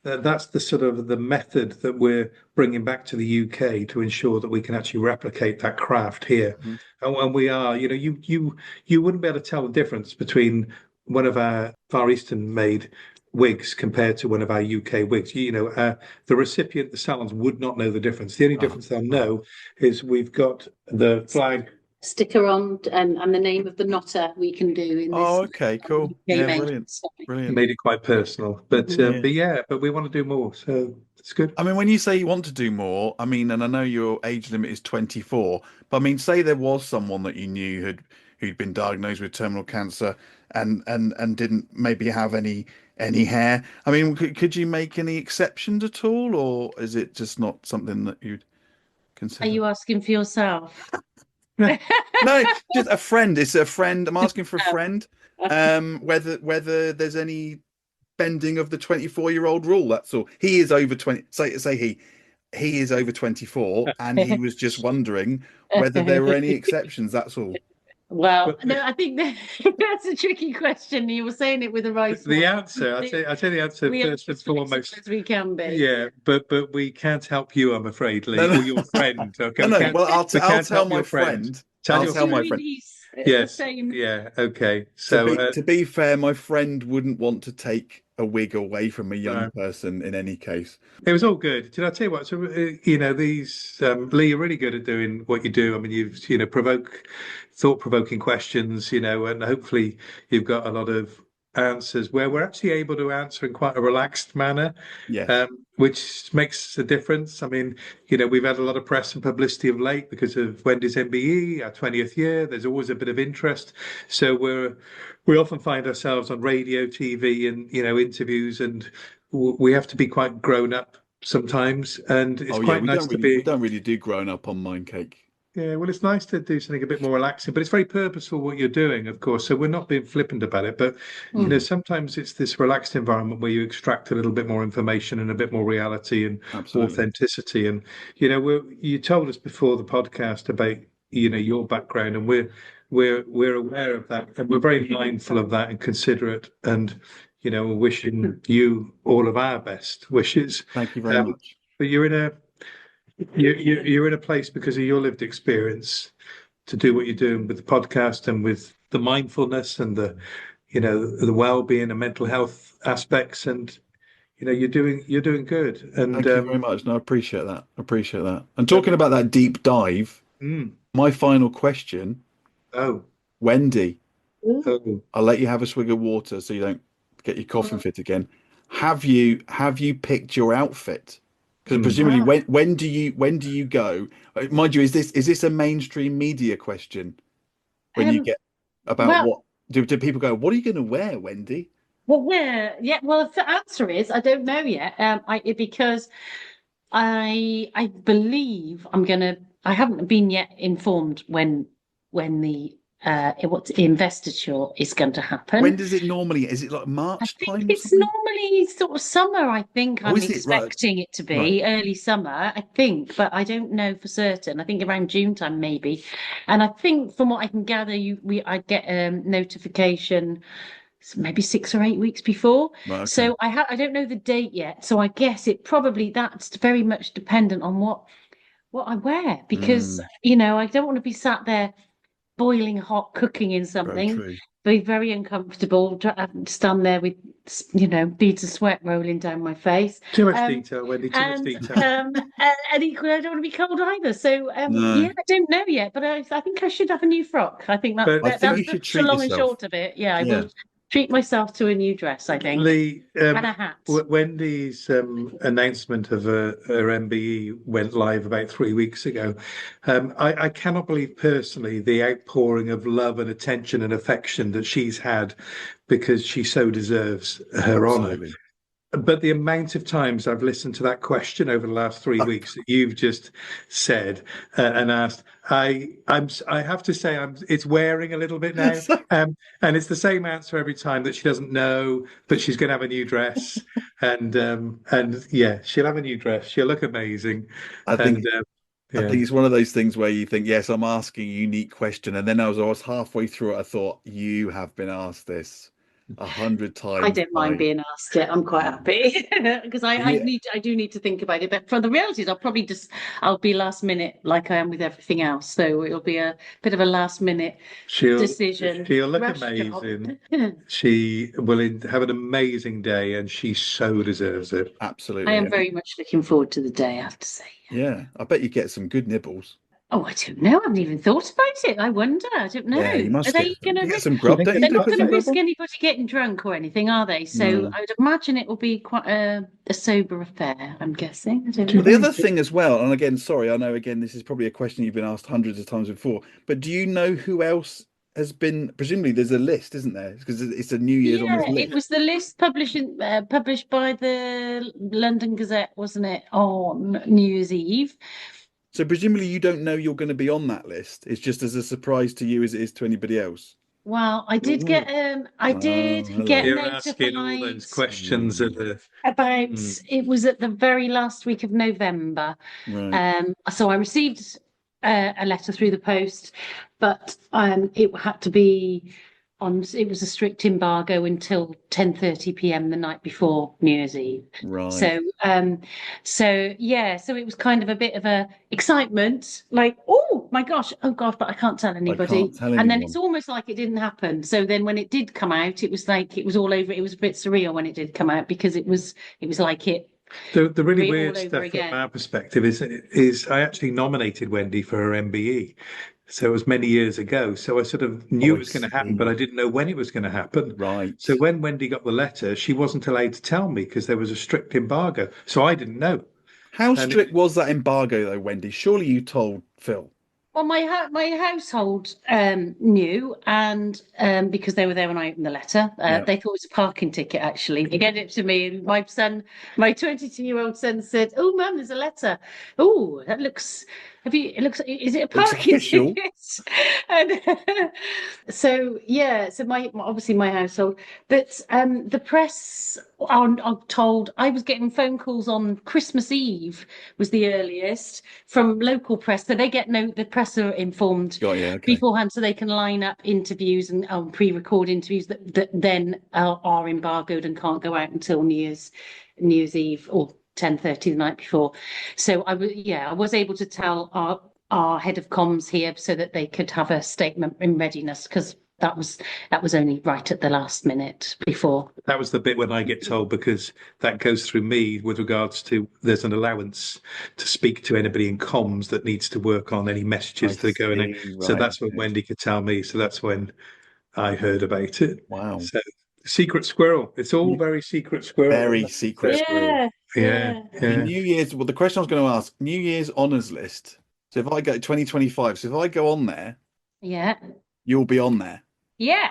that's the sort of the method that we're bringing back to the UK to ensure that we can actually replicate that craft here. And we are, you wouldn't be able to tell the difference between one of our Far Eastern made wigs compared to one of our UK wigs. The recipient, the salons, would not know the difference. The only difference they'll know is we've got the flag sticker on, and the name of the knotter we can do in this. Oh, okay, cool. UK Yeah, range. brilliant. Brilliant. Made it quite personal, but we want to do more, so it's good. I mean, when you say you want to do more, I mean, and I know your age limit is 24, but I mean, say there was someone that you knew who'd been diagnosed with terminal cancer and didn't maybe have any hair. I mean, could you make any exceptions at all, or is it just not something that you'd consider? Are you asking for yourself? No, just a friend. It's a friend. I'm asking for a friend. Whether there's any bending of the 24-year-old rule. That's all. He is over 20. Say he is over 24, and he was just wondering whether there were any exceptions. That's all. Well, no, I think that's a tricky question. You were saying it with the right. The answer, I'll tell you the answer first and foremost. As we can be. Yeah, but we can't help you, I'm afraid, Lee, or your friend. Okay? No. Well, I'll tell my friend. I'll tell my friend. Yes. Yeah. Okay. So to be fair, my friend wouldn't want to take a wig away from a young person in any case. It was all good. Did I tell you what? So these Lee, you're really good at doing what you do. I mean, you've thought-provoking questions, and hopefully you've got a lot of answers where we're actually able to answer in quite a relaxed manner. Yes. Which makes a difference. I mean, we've had a lot of press and publicity of late because of Wendy's MBE, our 20th year. There's always a bit of interest. So we often find ourselves on radio, TV, and interviews, and we have to be quite grown up sometimes. And it's quite nice to be. We don't really do grown up on Mind Cake. Yeah, well, it's nice to do something a bit more relaxing, but it's very purposeful what you're doing, of course. So we're not being flippant about it, but sometimes it's this relaxed environment where you extract a little bit more information and a bit more reality and authenticity. And you told us before the podcast about your background, and we're aware of that, and we're very mindful of that and considerate, and we're wishing you all of our best wishes. Thank you very much. But you're in a place because of your lived experience to do what you're doing with the podcast and with the mindfulness and the well-being and mental health aspects, and you're doing good. And thank you very much. No, I appreciate that. And talking about that deep dive, my final question. Oh, Wendy. Oh. I'll let you have a swig of water so you don't get your coughing fit again. Have you picked your outfit? Because presumably, when do you go? Mind you, is this a mainstream media question? When you get about what do people go? What are you going to wear, Wendy? Well, well, the answer is I don't know yet. Because I believe I haven't been yet informed when the investiture is going to happen. When does it normally? Is it like March time? It's normally sort of summer. I think I'm expecting it to be early summer. I think, but I don't know for certain. I think around June time maybe. And I think from what I can gather, I get a notification maybe 6 or 8 weeks before. Right, okay. So I don't know the date yet. So I guess that's very much dependent on what I wear, because I don't want to be sat there boiling hot, cooking in something, be very uncomfortable, stand there with beads of sweat rolling down my face. Too much detail, Wendy. Too much detail. And equally, I don't want to be cold either. So I don't know yet, but I think I should have a new frock. I think that's the long and short of it. Yeah, I will treat myself to a new dress, I think. Lee, and a hat. Wendy's announcement of her MBE went live about 3 weeks ago. I cannot believe personally the outpouring of love and attention and affection that she's had, because she so deserves her honour. But the amount of times I've listened to that question over the last 3 weeks that you've just said and asked, I have to say it's wearing a little bit now, and it's the same answer every time, that she doesn't know, but she's going to have a new dress, and she'll have a new dress. She'll look amazing. I think it's one of those things where you think, yes, I'm asking a unique question, and then I was halfway through it, I thought, you have been asked this 100 times. I don't mind being asked it. I'm quite happy because I do need to think about it. But for the reality is, I'll be last minute, like I am with everything else. So it'll be a bit of a last minute decision. She'll look amazing. She will have an amazing day, and she so deserves it. Absolutely. I am very much looking forward to the day, I have to say. Yeah, I bet you get some good nibbles. Oh, I don't know. I haven't even thought about it. I wonder. I don't know. Yeah, you must Are they going to get risk? some grub. Don't you They're do not put going some to grub risk on? anybody getting drunk or anything, are they? So No. I would imagine it will be quite a sober affair. I'm guessing. I don't Well, the know. other thing as well, and again, sorry, I know again this is probably a question you've been asked hundreds of times before, but do you know who else has been? Presumably, there's a list, isn't there? Because it's a New Year's on Yeah, this it list. was the list published by the London Gazette, wasn't it, on New Year's Eve? So presumably, you don't know you're going to be on that list. It's just as a surprise to you as it is to anybody else. Well, I Oh, did get hello. You're asking all notified those questions of the. about Mm. it was at the very last week of November. Right. So I received a letter through the post, but it had to be it was a strict embargo until 10:30 p.m. the night before New Year's Eve. Right. So yeah, so it was kind of a bit of a excitement, like, oh my gosh, oh gosh, but I can't tell anybody. can't tell And then anyone. it's almost like it didn't happen. So then when it did come out, it was like it was all over. It was a bit surreal when it did come out because it was like it The really all weird over stuff again. from our perspective is I actually nominated Wendy for her MBE. So it was many years ago. So I sort of knew Oh, it I was going to happen, see. but I didn't know when it was going to happen. Right. So when Wendy got the letter, she wasn't allowed to tell me because there was a strict embargo. So I didn't know. How And strict was that embargo, though, Wendy? Surely you told Phil. Well, my household knew, and because they were there when I opened the letter, Yeah. they thought it was a parking ticket. Actually, they gave it to me, and my 22-year-old son, said, "Oh, Mum, there's a letter. Oh, that looks. It looks. Is it a Looks parking official. ticket?" And so yeah, so obviously my household, but the press are told. I was getting phone calls on Christmas Eve was the earliest from local press, so they get the press are informed Got you. Okay. beforehand, so they can line up interviews and pre-record interviews that then are embargoed and can't go out until New Year's Eve or 10:30 the night before. So I was able to tell our head of comms here so that they could have a statement in readiness, because that was only right at the last minute before. that was the bit when I get told, because that goes through me with regards to there's an allowance to speak to anybody in comms that needs to work on any messages that are going in. see, So right, that's when okay. Wendy could tell me. So that's when I heard about it. Wow. So secret squirrel. It's all very secret squirrel. Very secret squirrel. Yeah, The yeah. New Year's, well, the question I was going to ask, New Year's honours list. So if I go 2025, so if I go on there, Yeah. you'll be on there. Yeah.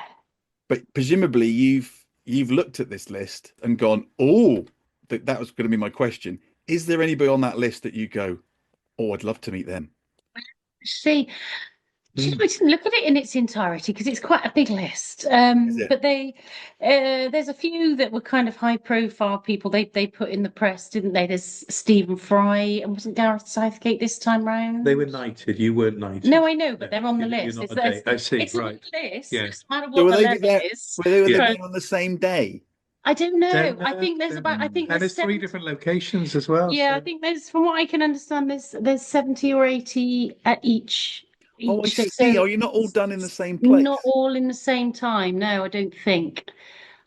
But presumably you've looked at this list and gone, oh, that was going to be my question. Is there anybody on that list that you go, oh, I'd love to meet them? See, I didn't look at it in its entirety because it's quite a big list. Is it? But there's a few that were kind of high profile people they put in the press, didn't they? There's Stephen Fry, and wasn't Gareth Southgate this time round? They were knighted. You weren't knighted. No, I know, but No, they're on the you're list. not It's, a date. I see. it's Right. a list. Yeah. It doesn't matter So what were the they level there? is. Were they Yeah. there on the same day? I don't know. Don't I think there's don't about. I think And there's three 70. different locations as well. Yeah, I so- think there's. From what I can understand, there's 70 or 80 at each. Oh, I day. see. So Oh, you're not all done in the same place. not all in the same time. No, I don't think.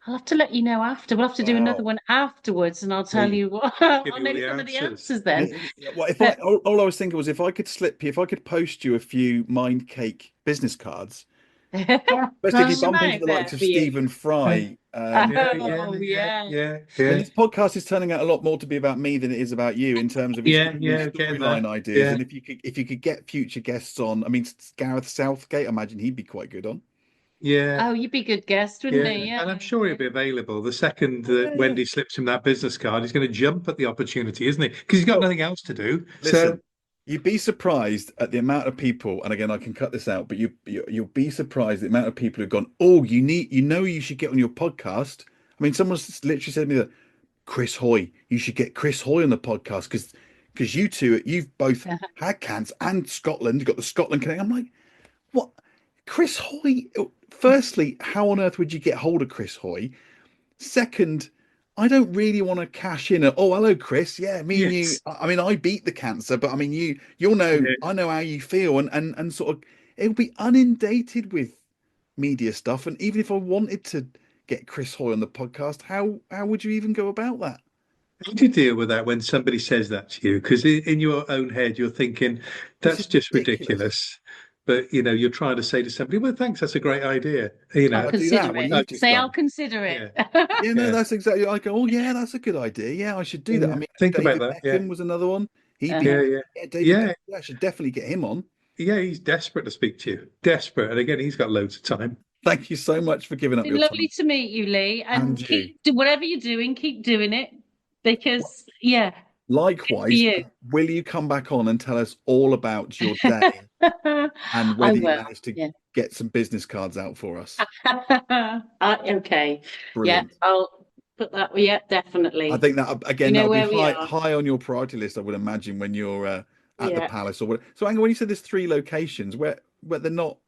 I'll have to let you know after. We'll have to do another Wow. one afterwards, and I'll tell Please. you what. Give I'll you know all the some of the answers. answers then. Well, if But- all I was thinking was if I could slip you, if I could post you a few mind cake business cards, especially if Smash you them bump into out the likes there of for you. Stephen Fry. Oh, yeah. yeah. And this podcast is turning out a lot more to be about me than it is about you in terms of Yeah, getting storyline that. ideas. Yeah. And if you could get future guests on, I mean, Gareth Southgate, I imagine he'd be quite good on. Yeah. Oh, you'd be a good guest, wouldn't Yeah, you? Yeah. and I'm sure he'll be available. The second that Yeah. Wendy slips him that business card, he's going to jump at the opportunity, isn't he? Because he's got Well, nothing else to do. Listen, you'd be surprised at the amount of people, and again, I can cut this out, but you'll be surprised the amount of people who've gone, oh, you should get on your podcast. I mean, someone's literally said to me that Chris Hoy, you should get Chris Hoy on the podcast because you've both had cans and Scotland. You've got the Scotland connection. I'm like, what? Chris Hoy? Firstly, how on earth would you get hold of Chris Hoy? Second, I don't really want to cash in. Oh, hello, Chris. Yeah, me and you. Yes. I mean, I beat the cancer, but I mean, you'll know. Yeah. I know how you feel, and sort of, it'll be inundated with media stuff. And even if I wanted to get Chris Hoy on the podcast, how would you even go about that? How do you deal with that when somebody says that to you? Because in your own head, you're thinking, This that's is just ridiculous. ridiculous. But, you're trying to say to somebody, well, thanks, that's a great idea. You know, I'll I do that. consider What it. you've just Say done. I'll consider it. Yeah, no, yeah, that's exactly. I go, oh yeah, that's a good idea. Yeah, I should do that. I yeah. mean, Think about David that. Yeah, Beckham was another one. He'd be, yeah, Uh-huh. yeah. yeah, David Yeah, Beckham. I should definitely get him on. yeah, he's desperate to speak to you. Desperate. And again, he's got loads of time. Thank you so much for giving up Been your lovely time. to meet you, Lee. And And you. keep do whatever you're doing, keep doing it because yeah, good for Likewise, you. will you come back on and tell us all about your day and I whether you will. managed to Yeah. get some business cards out for us? Okay. Brilliant. Yeah, I'll put that. Yeah, definitely. I think that again, know that'll be where we are. high on your priority list. I would imagine when you're at the Yeah. palace or what. So, Angela, when you said there's 3 locations, where they're not.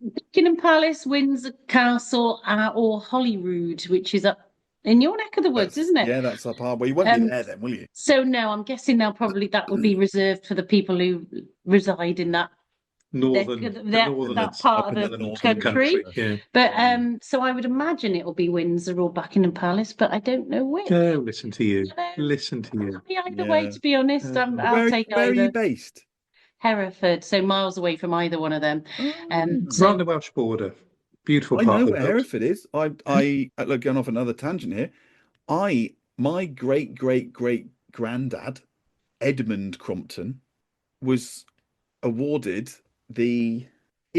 Buckingham Palace, Windsor Castle, or Holyrood, which is up in your neck of the woods, isn't it? Yeah, that's up hard. Well, you won't be there then, will you? So no, I'm guessing that would be reserved for the people who reside in that that part up of in the the northern country. Yeah. But so I would imagine it will be Windsor or Buckingham Palace, but I don't know which. Oh, listen to you. I don't know. Listen to you. Happy either way, Yeah. to be honest. I'll take Where are you either. based? Hereford, so miles away from either one of them. Right on the Welsh border. Beautiful I part know of the where world. Hereford is. I look, going off another tangent here. My great granddad, Edmund Crompton, was awarded he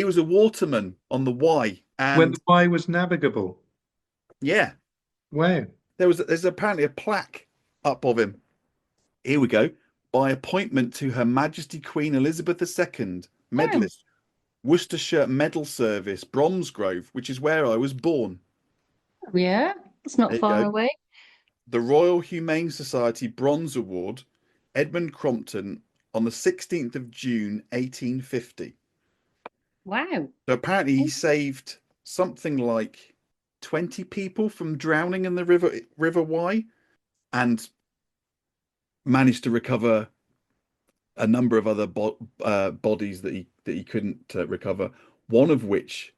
was a waterman on the Wye, When and the Wye was navigable. yeah, Wow. there's apparently a plaque up of him. Here we go. By appointment to Her Majesty Queen Elizabeth II, medalist, Worcestershire Medal Service, Bromsgrove, which is where I was born. Yeah, it's not There you far go. away. The Royal Humane Society Bronze Award, Edmund Crompton, on the 16th of June, 1850. Wow. So apparently he saved something like 20 people from drowning in the River Wye, and managed to recover a number of other bodies that he couldn't recover. One of which,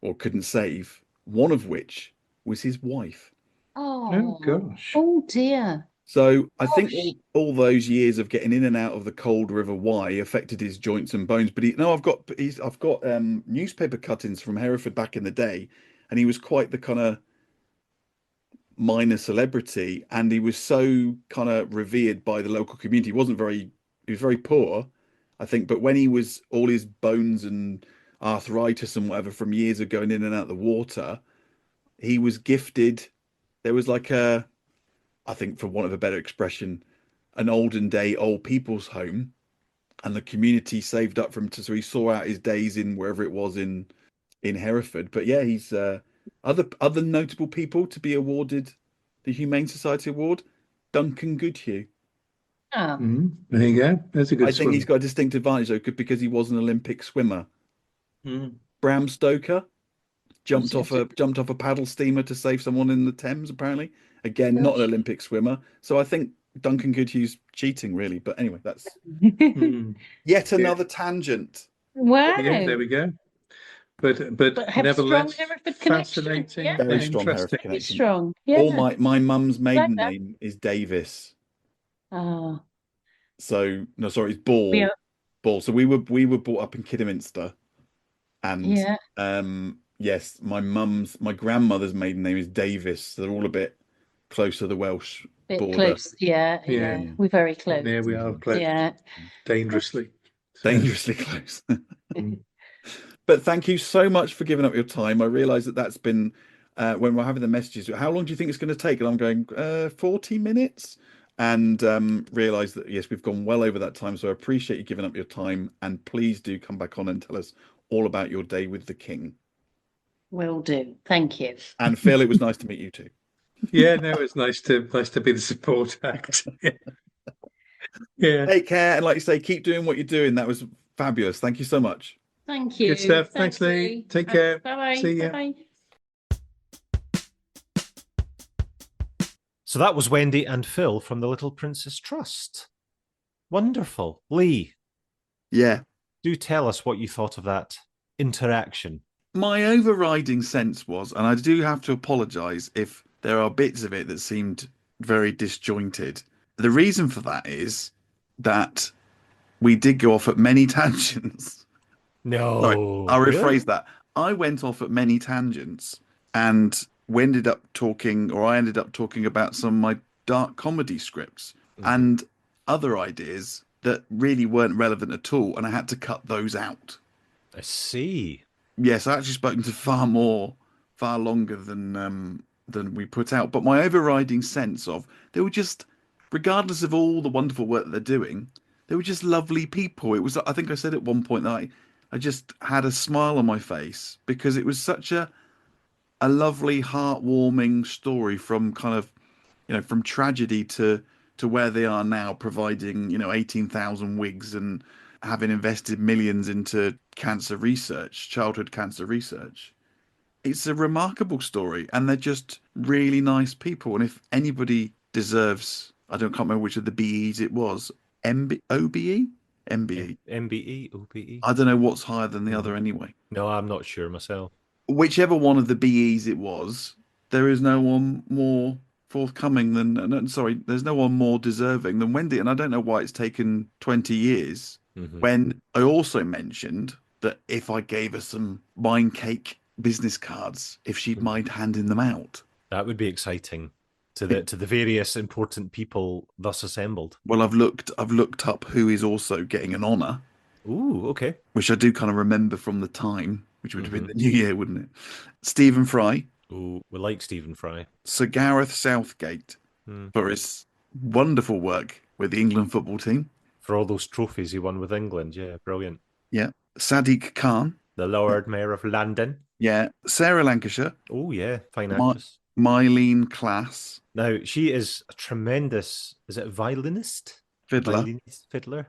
or couldn't save. One of which was his wife. Oh gosh. Oh dear. So I think Gosh. all those years of getting in and out of the cold River Wye affected his joints and bones. But I've got newspaper cuttings from Hereford back in the day, and he was quite the kind of minor celebrity, and he was so kind of revered by the local community. He was very poor, I think, but when he was all his bones and arthritis and whatever from years of going in and out of the water, he was gifted. There was like I think, for want of a better expression, an olden day old people's home, and the community saved up from so he saw out his days in wherever it was in Hereford. But yeah, he's other notable people to be awarded the Humane Society Award. Duncan Goodhue. Oh. There you go. That's a good I think he's got a distinct advantage though, because he was an Olympic swimmer. Bram Stoker jumped off a paddle steamer to save someone in the Thames, apparently. Again, not an Olympic swimmer. So I think Duncan Goodhue's cheating, really. But anyway, that's yet another tangent. Wow. Yeah, there we go. But have nevertheless, strong Hereford connection. fascinating, Yeah. Very and strong Hereford interesting. connection. It's strong. Yeah. All my mum's maiden that. name is Davis. Oh. So no, sorry, it's Ball. Yeah. Ball. So we were brought up in Kidderminster, and Yeah. yes, my grandmother's maiden name is Davis. So they're all a bit close to the Welsh Bit border. close. Yeah. We're very close. There we are, close. Yeah. Dangerously. Dangerously close. But thank you so much for giving up your time. I realise that's been when we're having the messages. How long do you think it's going to take? And I'm going 40 minutes, and realise that yes, we've gone well over that time. So I appreciate you giving up your time, and please do come back on and tell us all about your day with the King. Will do. Thank you. And Phil, it was nice to meet you too. Yeah, no, it's nice to be the support act. Yeah. Take care, and like you say, keep doing what you're doing. That was fabulous. Thank you so much. Thank you. Good stuff. Thanks, Lee. Take care. Bye-bye. See ya. Bye-bye. So that was Wendy and Phil from the Little Princess Trust. Wonderful. Lee, Yeah. do tell us what you thought of that interaction. My overriding sense was, and I do have to apologise if there are bits of it that seemed very disjointed. The reason for that is that we did go off at many tangents. Sorry, No, I'll really? rephrase that. I went off at many tangents, and we ended up talking, or I ended up talking about some of my dark comedy scripts and other ideas that really weren't relevant at all, and I had to cut those out. I see. Yes, I actually spoken to far longer than we put out. But my overriding sense of they were just, regardless of all the wonderful work that they're doing, they were just lovely people. It was, I think I said at one point that I just had a smile on my face because it was such a lovely, heartwarming story from kind of, from tragedy to where they are now, providing, 18,000 wigs and having invested millions into cancer research, childhood cancer research. It's a remarkable story, and they're just really nice people. And if anybody deserves, can't remember which of the BEs it was, OBE? MBE. MBE, OPE. I don't know what's higher than the other anyway. No, I'm not sure myself. Whichever one of the BEs it was, there is no one more forthcoming sorry, there's no one more deserving than Wendy. And I don't know why it's taken 20 years when I also mentioned that if I gave her some wine cake business cards, if she'd mind handing them out. That would be exciting to the various important people thus assembled. Well, I've looked up who is also getting an honour. Ooh, okay. Which I do kind of remember from the time, which would have been the new year, wouldn't it? Stephen Fry. Ooh, we like Stephen Fry. Sir Gareth Southgate for his wonderful work with the England football team. For all those trophies he won with England. Yeah, brilliant. Yeah. Sadiq Khan. The Lord Mayor of London. Yeah. Sarah Lancashire. Oh, yeah. Fine actress. Mylene Klass. Now, she is a tremendous, is it violinist? Fiddler. Fiddler.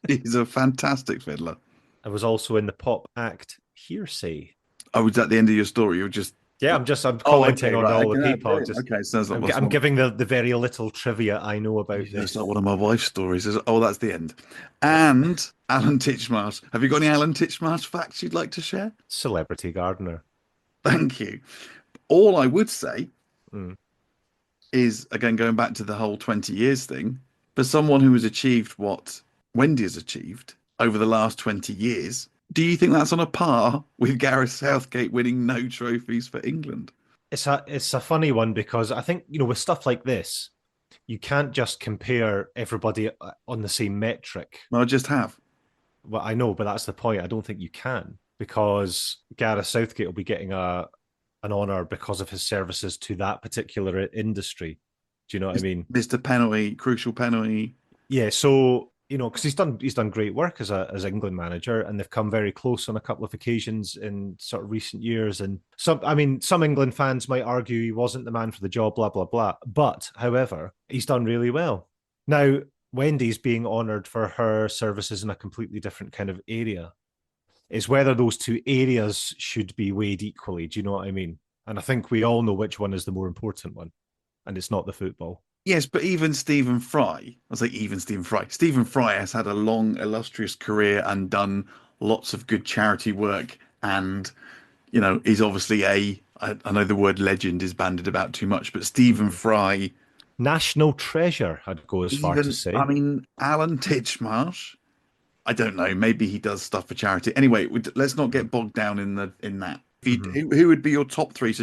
He's a fantastic fiddler. I was also in the pop act Hearsay. I was at the end of your story. You were just... Yeah, I'm commenting on all the people. Sounds like I'm giving the very little trivia I know about this. this. It's like one of my wife's stories. That's the end. And Alan Titchmarsh. Have you got any Alan Titchmarsh facts you'd like to share? Celebrity gardener. Thank you. All I would say is, again, going back to the whole 20 years thing, for someone who has achieved what Wendy has achieved over the last 20 years, do you think that's on a par with Gareth Southgate winning no trophies for England? It's a funny one because I think, with stuff like this, you can't just compare everybody on the same metric. Well, I just have. Well, I know, but that's the point. I don't think you can, because Gareth Southgate will be getting an honour because of his services to that particular industry. Do you know what I mean? Mr. Penalty, crucial penalty. Yeah, so because he's done great work as England manager, and they've come very close on a couple of occasions in sort of recent years. And some England fans might argue he wasn't the man for the job, blah blah blah. But however, he's done really well. Now, Wendy's being honoured for her services in a completely different kind of area. Is whether those two areas should be weighed equally. Do you know what I mean? And I think we all know which one is the more important one, and it's not the football. Yes, but even Stephen Fry, Stephen Fry has had a long, illustrious career and done lots of good charity work. And, he's obviously I know the word legend is bandied about too much, but Stephen Fry. National treasure, I'd go as far to say. I mean, Alan Titchmarsh, I don't know, maybe he does stuff for charity. Anyway, let's not get bogged down in that. Who would be your top three?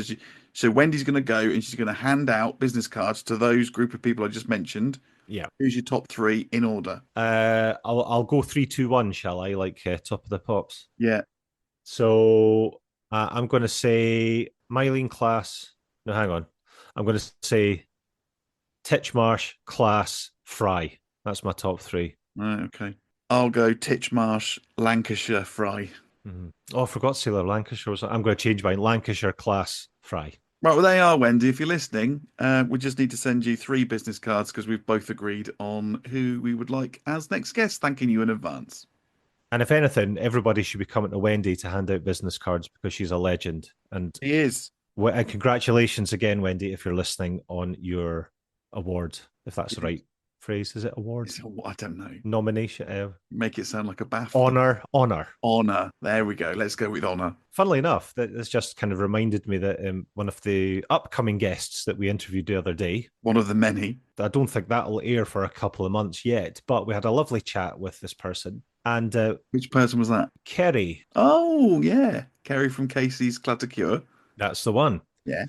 So Wendy's going to go and she's going to hand out business cards to those group of people I just mentioned. Yeah. Who's your top three in order? I'll go 3, 2, 1, shall I? Like top of the pops. Yeah. So I'm going to say Mylene Klass. No, hang on. I'm going to say Titchmarsh, Klass, Fry. That's my top three. Okay. I'll go Titchmarsh, Lancashire, Fry. Oh, I forgot to say Lancashire. I'm going to change mine. Lancashire, Klass, Fry. Right, well, they are, Wendy. If you're listening, we just need to send you 3 business cards because we've both agreed on who we would like as next guest, thanking you in advance. And if anything, everybody should be coming to Wendy to hand out business cards because she's a legend. And he is. And congratulations again, Wendy, if you're listening, on your award, if that's right. phrase? Is it award? I don't know. Nomination? Make it sound like a BAFTA. Honor. Honor. There we go. Let's go with honor. Funnily enough, this just kind of reminded me that one of the upcoming guests that we interviewed the other day, One of the many. I don't think that'll air for a couple of months yet, but we had a lovely chat with this person. And Which person was that? Kerry. Oh, yeah. Kerry from Casey's Clutter Cure. That's the one. Yeah.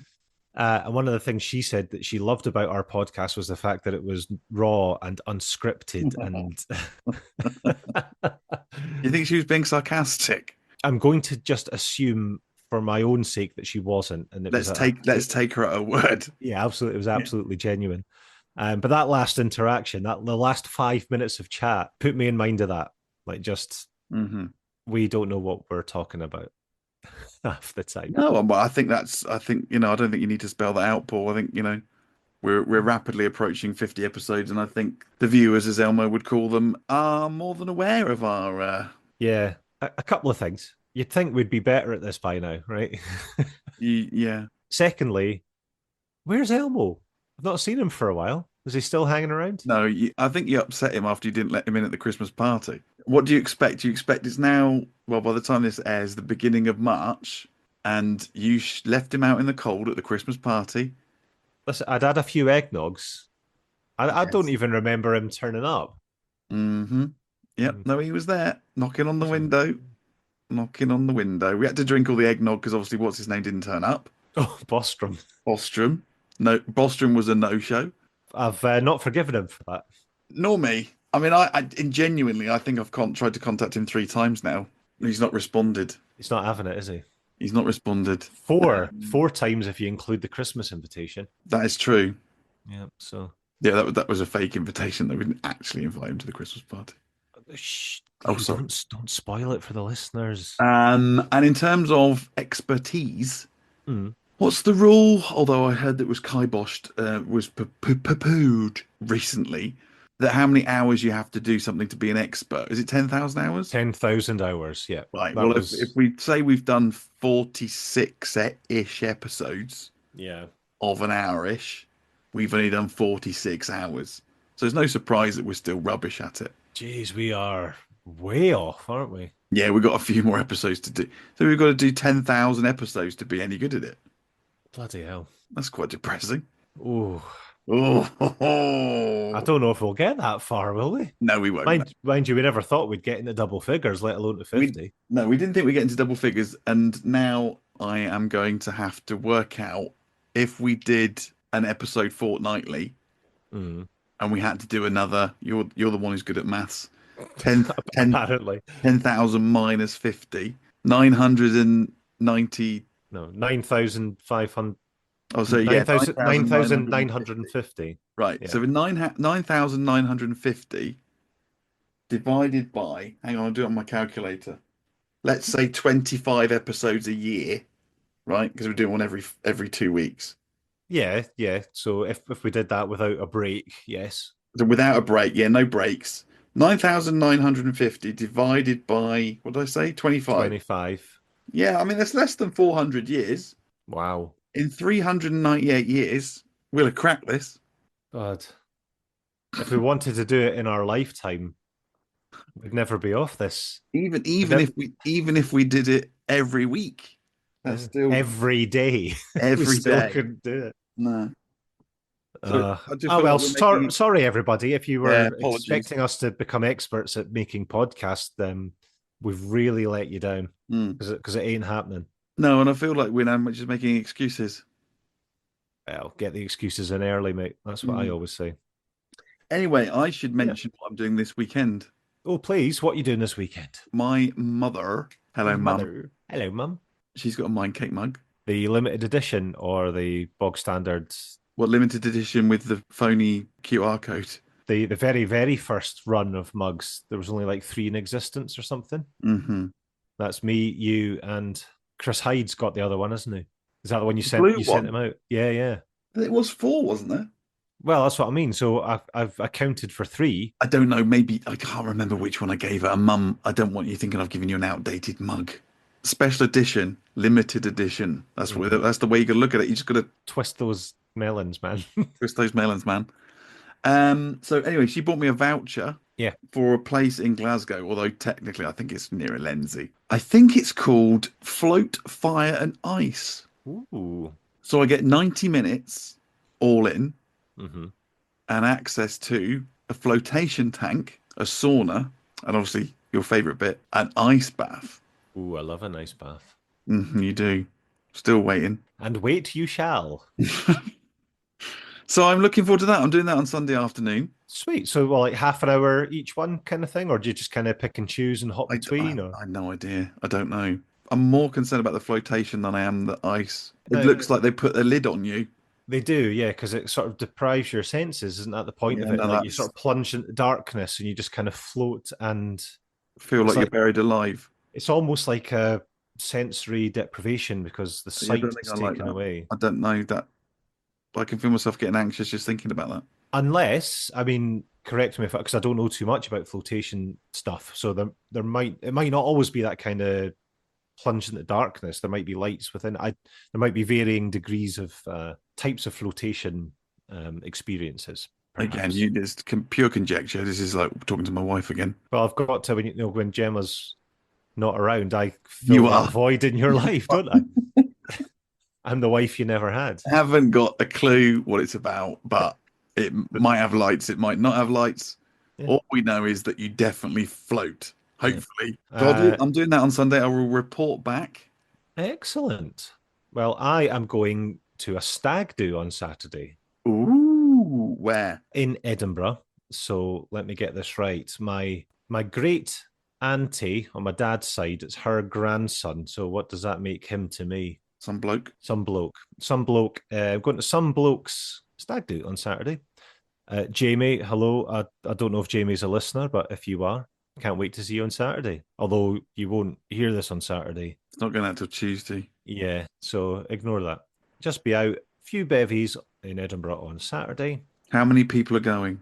And one of the things she said that she loved about our podcast was the fact that it was raw and unscripted. And You think she was being sarcastic? I'm going to just assume for my own sake that she wasn't. And Let's take her at her word. Yeah, absolutely. It was absolutely genuine. But that last interaction, the last 5 minutes of chat, put me in mind of that. Like, just we don't know what we're talking about half the time. No, but I think I don't think you need to spell that out, Paul. I think, we're rapidly approaching 50 episodes, and I think the viewers, as Elmo would call them, are more than aware of our. Yeah, a couple of things. You'd think we'd be better at this by now, right? Yeah. Secondly, where's Elmo? I've not seen him for a while. Is he still hanging around? No, I think you upset him after you didn't let him in at the Christmas party. What do you expect? Do you expect it's now, well, by the time this airs, the beginning of March, and you left him out in the cold at the Christmas party? Listen, I'd had a few eggnogs. I don't even remember him turning up. Mm-hmm. Yep. No, he was there, knocking on the window. Knocking on the window. We had to drink all the eggnog because obviously what's his name didn't turn up. Oh, Bostrom. No, Bostrom was a no-show. I've not forgiven him for that. Nor me. I mean, I genuinely, I think I've tried to contact him 3 times now. He's not responded. He's not having it, is he? He's not responded. 4 times if you include the Christmas invitation. That is true. Yeah. So. Yeah, that was a fake invitation. They didn't actually invite him to the Christmas party. Shh. Oh, sorry. Don't spoil it for the listeners. And in terms of expertise, what's the rule? Although I heard that was kiboshed, was poo-pooed recently, that how many hours you have to do something to be an expert. Is it 10,000 hours? 10,000 hours, yeah. Right. Well, if we say we've done 46-ish episodes of an hour-ish, we've only done 46 hours. So it's no surprise that we're still rubbish at it. Jeez, we are way off, aren't we? Yeah, we've got a few more episodes to do. So we've got to do 10,000 episodes to be any good at it. Bloody hell. That's quite depressing. Oh. I don't know if we'll get that far, will we? No, we won't. Mind you, we never thought we'd get into double figures, let alone to 50. We didn't think we'd get into double figures. And now I am going to have to work out if we did an episode fortnightly and we had to do another. You're the one who's good at maths. 10,000 minus 50. 990. No, 9,500. Oh, so yeah, 9,950. Right. Yeah. So with 9,950 divided by, hang on, I'll do it on my calculator. Let's say 25 episodes a year, right? Because we're doing one every 2 weeks. Yeah. So if we did that without a break, yes. So without a break, no breaks. 9,950 divided by, what did I say? 25. 25. Yeah, I mean, that's less than 400 years. Wow. In 398 years, we'll have cracked this. God. If we wanted to do it in our lifetime, we'd never be off this. Even if we did it every week, that's still every day. Every we still day. couldn't do it. No. Sorry everybody. If you were apologies. expecting us to become experts at making podcasts, then we've really let you down because it ain't happening. No, and I feel like we're now just making excuses. Well, get the excuses in early, mate. That's what I always say. Anyway, I should mention what I'm doing this weekend. Oh, please. What are you doing this weekend? My mother. Hello, Mum. Hello, Mum. She's got a Mind Cake mug. The limited edition or the bog standard? What, limited edition with the phony QR code? The very, very first run of mugs. There was only like 3 in existence or something. Mm-hmm. That's me, you, and Chris Hyde's got the other one, isn't he? Is that the one you sent him out? Yeah. It was 4, wasn't there? Well, that's what I mean. So I've accounted for 3. I don't know. Maybe I can't remember which one I gave her. Mum, I don't want you thinking I've given you an outdated mug. Special edition, limited edition. That's that's the way you got to look at it. You just got to twist those melons, man. Twist those melons, man. So anyway, she bought me a voucher. Yeah. For a place in Glasgow, although technically I think it's near a Lenzie. I think it's called Float, Fire and Ice. Ooh. So I get 90 minutes all in Mm-hmm. and access to a flotation tank, a sauna, and obviously your favourite bit, an ice bath. Ooh, I love a nice bath. You do. Still waiting. And wait you shall. So I'm looking forward to that. I'm doing that on Sunday afternoon. Sweet. So, well, like half an hour each one kind of thing, or do you just kind of pick and choose and hop between? Or I have no idea. I don't know. I'm more concerned about the flotation than I am the ice. It No, looks like they put a lid on you. they do, yeah, because it sort of deprives your senses, isn't that the point Yeah, of it? no, Like you that's sort of plunge into darkness and you just kind of float, and feel it's like you're like buried alive. it's almost like a sensory deprivation because the Yeah, I sight don't think is I like taken that. away. I don't know that. I can feel myself getting anxious just thinking about that. Unless, I mean, correct me if because I don't know too much about flotation stuff. So there might it might not always be that kind of plunge into darkness. There might be lights within. There might be varying degrees of types of flotation experiences. Again, Perhaps. it's pure conjecture. This is like talking to my wife again. Well, I've got to when Gemma's not around, I fill You that are. void in your life, don't I? I'm the wife you never had. Haven't got a clue what it's about, but it might have lights. It might not have lights. Yeah. All we know is that you definitely float. Yeah. Hopefully, so I'm doing that on Sunday. I will report back. Excellent. Well, I am going to a stag do on Saturday Ooh, where? in Edinburgh. So let me get this right. My great auntie on my dad's side, it's her grandson. So what does that make him to me? Some bloke. Some bloke. Some bloke. I'm going to some bloke's stag do on Saturday. Jamie, hello. I don't know if Jamie's a listener, but if you are, can't wait to see you on Saturday. Although you won't hear this on Saturday. It's not going out till Tuesday. Yeah, so ignore that. Just be out. Few bevies in Edinburgh on Saturday. How many people are going?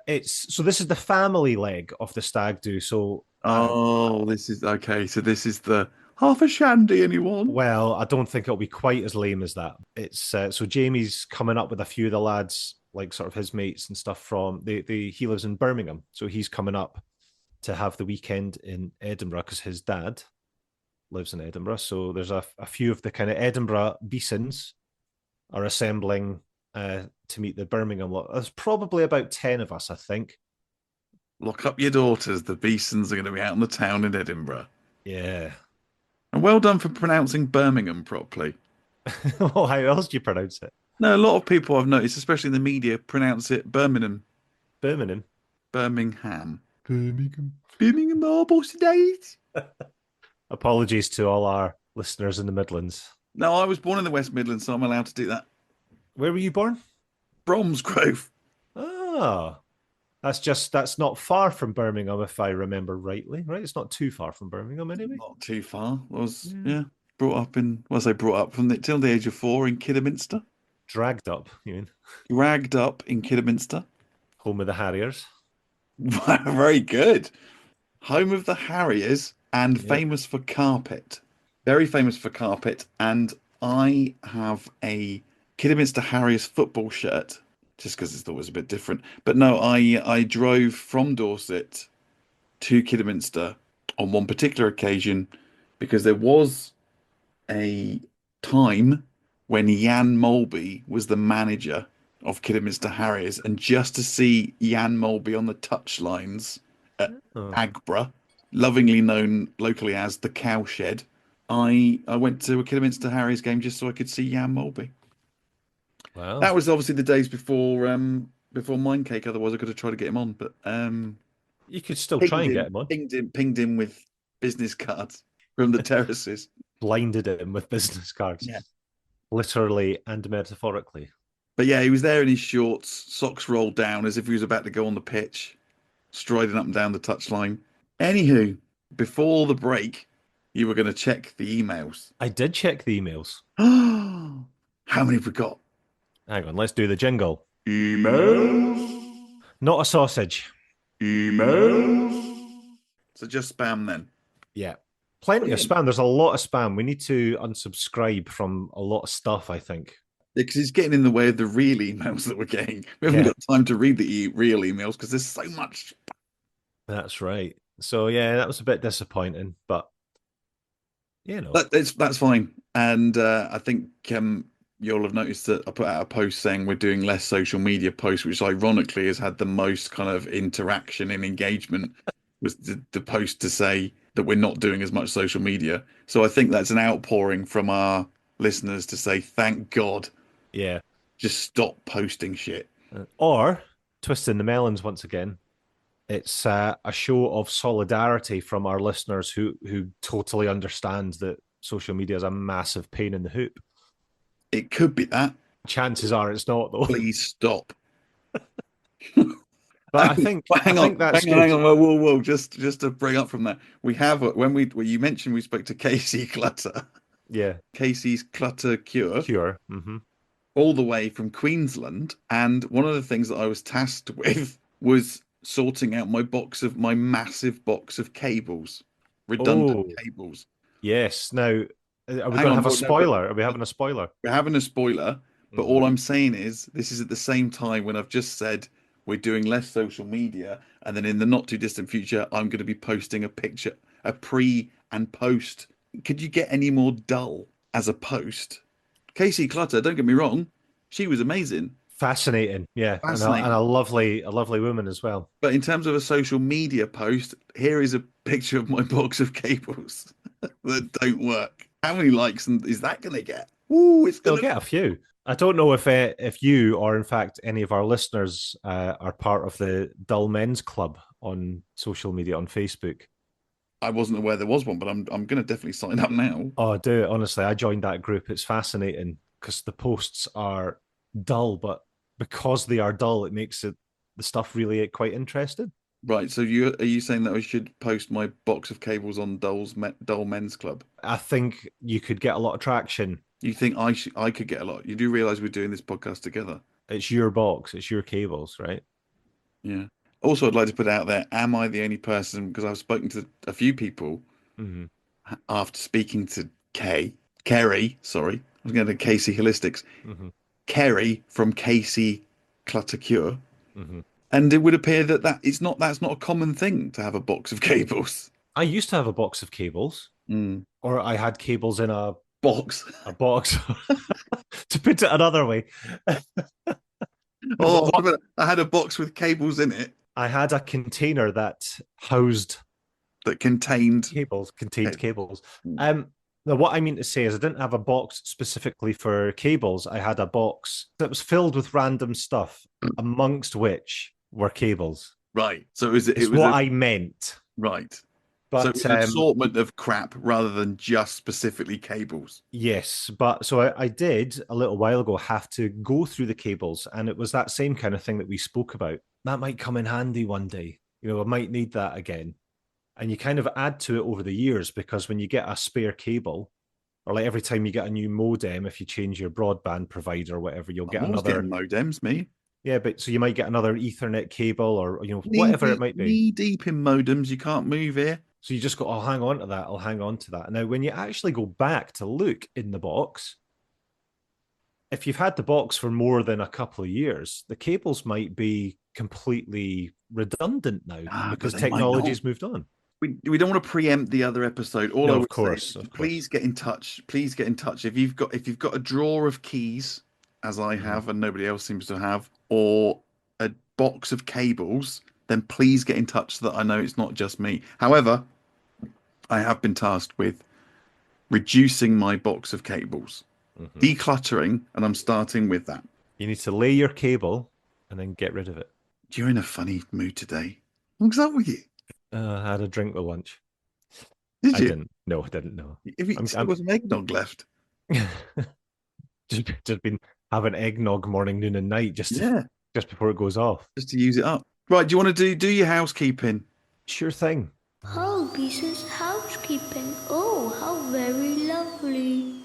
It's so this is the family leg of the stag do. So Oh, this is okay. So this is the half a shandy, anyone? well, I don't think it'll be quite as lame as that. It's so Jamie's coming up with a few of the lads, like sort of his mates and stuff from he lives in Birmingham, so he's coming up to have the weekend in Edinburgh because his dad lives in Edinburgh. So there's a few of the kind of Edinburgh Beesons are assembling to meet the Birmingham lot. There's probably about 10 of us, I think. Lock up your daughters. The Beesons are going to be out in the town in Edinburgh. Yeah. And well done for pronouncing Birmingham properly. Well, how else do you pronounce it? No, a lot of people I've noticed, especially in the media, pronounce it Birmingham. Birmingham. Birmingham. Birmingham. Birmingham marble days. Apologies to all our listeners in the Midlands. No, I was born in the West Midlands, so I'm allowed to do that. Where were you born? Bromsgrove. Ah, that's not far from Birmingham, if I remember rightly, right? It's not too far from Birmingham anyway. Not too far. I was, brought up in, well, I say brought up till the age of 4 in Kidderminster. Dragged up, you mean? Dragged up in Kidderminster. Home of the Harriers. Very good. Home of the Harriers and famous for carpet. Very famous for carpet. And I have a Kidderminster Harriers football shirt just because I thought it was a bit different. But no, I drove from Dorset to Kidderminster on one particular occasion because there was a time when Jan Molby was the manager of Kidderminster Harriers, and just to see Jan Molby on the touchlines at Agbra, lovingly known locally as the Cowshed, I went to a Kidderminster Harriers game just so I could see Jan Molby. Wow. That was obviously the days before Mind Cake. Otherwise, I could have tried to get him on, but you could still try and get him on. Pinged him with business cards from the terraces. Blinded him with business cards. Yeah. Literally and metaphorically. But yeah, he was there in his shorts, socks rolled down as if he was about to go on the pitch, striding up and down the touchline. Anywho, before the break, you were going to check the emails. I did check the emails. How many have we got? Hang on, let's do the jingle. Emails. Not a sausage. Emails. So just spam then. Yeah. Plenty of spam. There's a lot of spam. We need to unsubscribe from a lot of stuff, I think. Because it's getting in the way of the real emails that we're getting. We haven't Yeah. got time to read the real emails because there's so much. That's right. So yeah, that was a bit disappointing, but you know, That's fine. And I think you'll have noticed that I put out a post saying we're doing less social media posts, which ironically has had the most kind of interaction and engagement. Was the post to say that we're not doing as much social media. So I think that's an outpouring from our listeners to say, thank God, yeah. just stop posting shit. Or twisting the melons once again. It's a show of solidarity from our listeners who totally understand that social media is a massive pain in the hoop. It could be that. Chances are it's not, though. Please stop. But I think hang I on, think that's hang on, good. hang on. Whoa. Just to bring up from that, we have when you mentioned we spoke to Casey Clutter, Yeah, Casey's Clutter Cure, cure. Mm-hmm. all the way from Queensland, and one of the things that I was tasked with was sorting out my massive box of cables, redundant Oh, cables. yes. Now, are we Hang going to on, have a no, spoiler? Are we having a spoiler? we're having a spoiler, but Mm-hmm. all I'm saying is this is at the same time when I've just said we're doing less social media, and then in the not too distant future, I'm going to be posting a picture, a pre and post. Could you get any more dull as a post? Casey Clutter, don't get me wrong, she was amazing, Fascinating, yeah, and fascinating. a lovely woman as well. But in terms of a social media post, here is a picture of my box of cables that don't work. How many likes is that going to get? Ooh, it's They'll going to. get a few. I don't know if you or in fact any of our listeners are part of the Dull Men's Club on social media on Facebook. I wasn't aware there was one, but I'm going to definitely sign up now. Oh, do it honestly. I joined that group. It's fascinating because the posts are dull, but because they are dull, it makes the stuff really quite interesting. Right. So are you saying that I should post my box of cables on Dull Men's Club? I think you could get a lot of traction. You think I could get a lot? You do realize we're doing this podcast together? It's your box, it's your cables, right? Yeah. Also, I'd like to put out there: am I the only person? Because I've spoken to a few people Mm-hmm. after speaking to Kerry. Sorry, I was going to Casey Holistics. Mm-hmm. Kerry from Casey Clutter Cure, Mm-hmm. and it would appear that that's not a common thing to have a box of cables. I used to have a box of cables, Mm. or I had cables in Box. a box. To put it another way, Oh, I had a box with cables in it I had a container that housed that contained. contained cables. Now what I mean to say is I didn't have a box specifically for cables. I had a box that was filled with random stuff, amongst which were cables. Right. So It's what I meant. right. So it But was an assortment of crap rather than just specifically cables. yes, but so I did a little while ago have to go through the cables, and it was that same kind of thing that we spoke about. That might come in handy one day. I might need that again. And you kind of add to it over the years because when you get a spare cable, or like every time you get a new modem, if you change your broadband provider or whatever, you'll get I'm always another. getting modems, me. Yeah, but so you might get another Ethernet cable or whatever it might be. Knee deep in modems, you can't move here. So you just go, I'll hang on to that. I'll hang on to that. Now, when you actually go back to look in the box, if you've had the box for more than a couple of years, the cables might be completely redundant now because But they might not. technology's moved on. We don't want to preempt the other episode. All No, I of would course, say is of course. please get in touch. Please get in touch if you've got a drawer of keys, as I have and nobody else seems to have, or a box of cables, then please get in touch so that I know it's not just me. However, I have been tasked with reducing my box of cables, decluttering, and I'm starting with that. You need to lay your cable and then get rid of it. You're in a funny mood today. What's up with you? I had a drink with lunch. Did I you? didn't. No, I didn't know. If you there was some eggnog left. just been having eggnog morning, noon, and night just before it goes off. Just to use it up. Right, do you want to do your housekeeping? Sure thing. Oh, Lisa's housekeeping. Oh, how very lovely.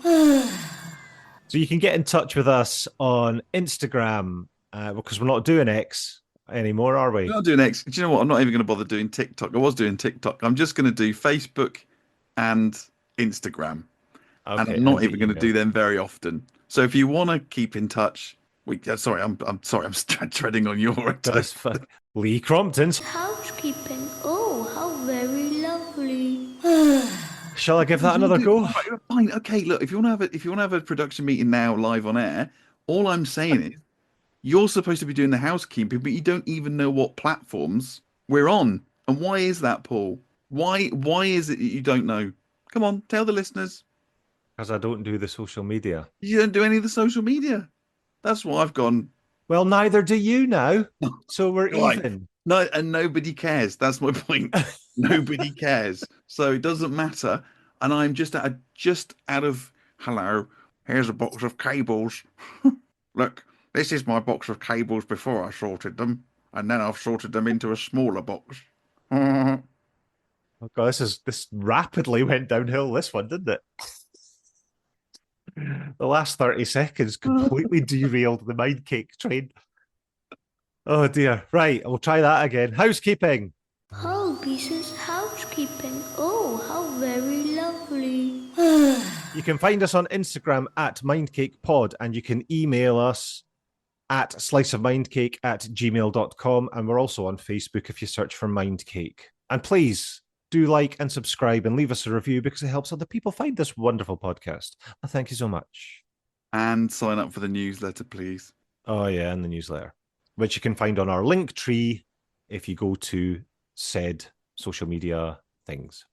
So you can get in touch with us on Instagram because we're not doing X anymore, are we? We're not doing X. Do you know what? I'm not even going to bother doing TikTok. I was doing TikTok. I'm just going to do Facebook and Instagram. Okay, and I'm not the even going to email. do them very often. So if you want to keep in touch, sorry, I'm sorry, I'm treading on your That's toes. Lee Crompton's. Housekeeping. Oh, how very lovely. Shall I give that another go? Right, fine. Okay, look, if you want to have a production meeting now live on air, all I'm saying is you're supposed to be doing the housekeeping, but you don't even know what platforms we're on. And why is that, Paul? Why is it that you don't know? Come on, tell the listeners. Because I don't do the social media. You don't do any of the social media. That's why I've gone. Well, neither do you now. So we're Right. even. No, and nobody cares. That's my point. Nobody cares. So it doesn't matter. And I'm just out of hello. Here's a box of cables. Look, this is my box of cables before I sorted them, and then I've sorted them into a smaller box. Oh God, this rapidly went downhill, this one, didn't it? The last 30 seconds completely derailed the mind cake train. Oh dear. Right, we'll try that again. Housekeeping. Oh, pieces housekeeping. Oh, how very lovely. You can find us on Instagram at mindcakepod, and you can email us at sliceofmindcake@gmail.com. And we're also on Facebook if you search for Mindcake. And please do like and subscribe and leave us a review because it helps other people find this wonderful podcast. Thank you so much. And sign up for the newsletter, please. Oh yeah, and the newsletter, which you can find on our link tree if you go to said social media things.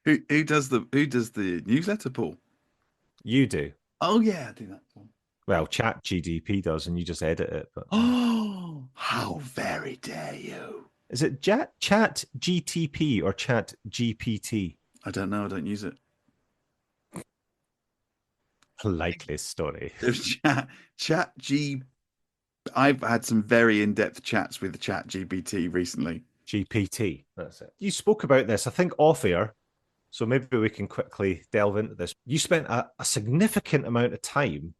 Who does the newsletter, Paul? You do. Oh yeah, I do that. Well, Chat GDP does, and you just edit it. But Oh, how very dare you! is it Chat GTP or Chat GPT? I don't know. I don't use it. Likely story. Chat G. I've had some very in-depth chats with Chat GPT recently. GPT. That's it. You spoke about this, I think, off air. So maybe we can quickly delve into this. You spent a significant amount of time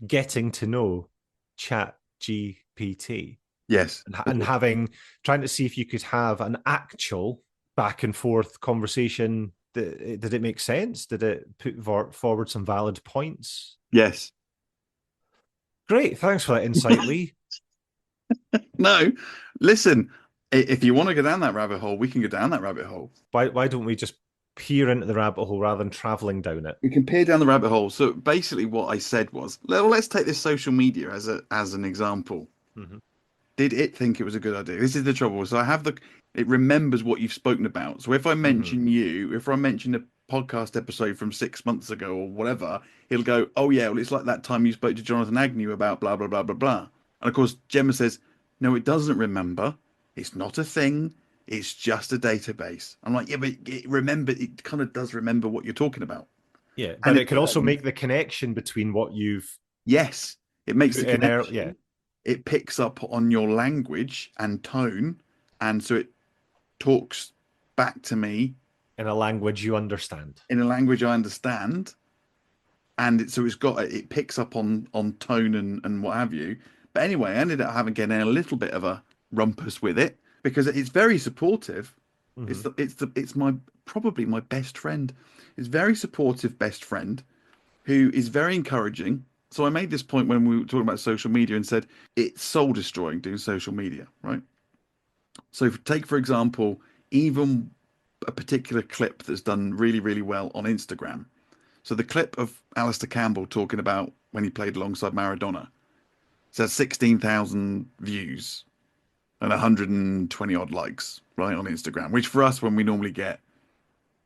getting to know Chat GPT. Yes. And trying to see if you could have an actual back and forth conversation. Did it make sense? Did it put forward some valid points? Yes. Great. Thanks for that insight, Lee. No, listen, if you want to go down that rabbit hole, we can go down that rabbit hole. Why don't we just peer into the rabbit hole rather than traveling down it? We can peer down the rabbit hole. So basically what I said was, let's take this social media as an example. Mm-hmm. Did it think it was a good idea? This is the trouble. So it remembers what you've spoken about. So if I mention if I mention a podcast episode from 6 months ago or whatever, it'll go, oh yeah, well, it's like that time you spoke to Jonathan Agnew about blah, blah, blah, blah, blah. And of course, Gemma says, no, it doesn't remember. It's not a thing. It's just a database. I'm like, yeah, but it kind of does remember what you're talking about. Yeah, but it can also make the connection between what you've... Yes, it makes the connection. Yeah. It picks up on your language and tone, and so it talks back to me in a language you understand. In a language I understand, and it picks up on tone and what have you. But anyway, I ended up getting a little bit of a rumpus with it because it's very supportive. Mm-hmm. It's probably my best friend. It's very supportive best friend who is very encouraging. So I made this point when we were talking about social media and said it's soul destroying doing social media, right? So take, for example, even a particular clip that's done really, really well on Instagram. So the clip of Alistair Campbell talking about when he played alongside Maradona. It's had 16,000 views and 120 odd likes, right, on Instagram, which for us, when we normally get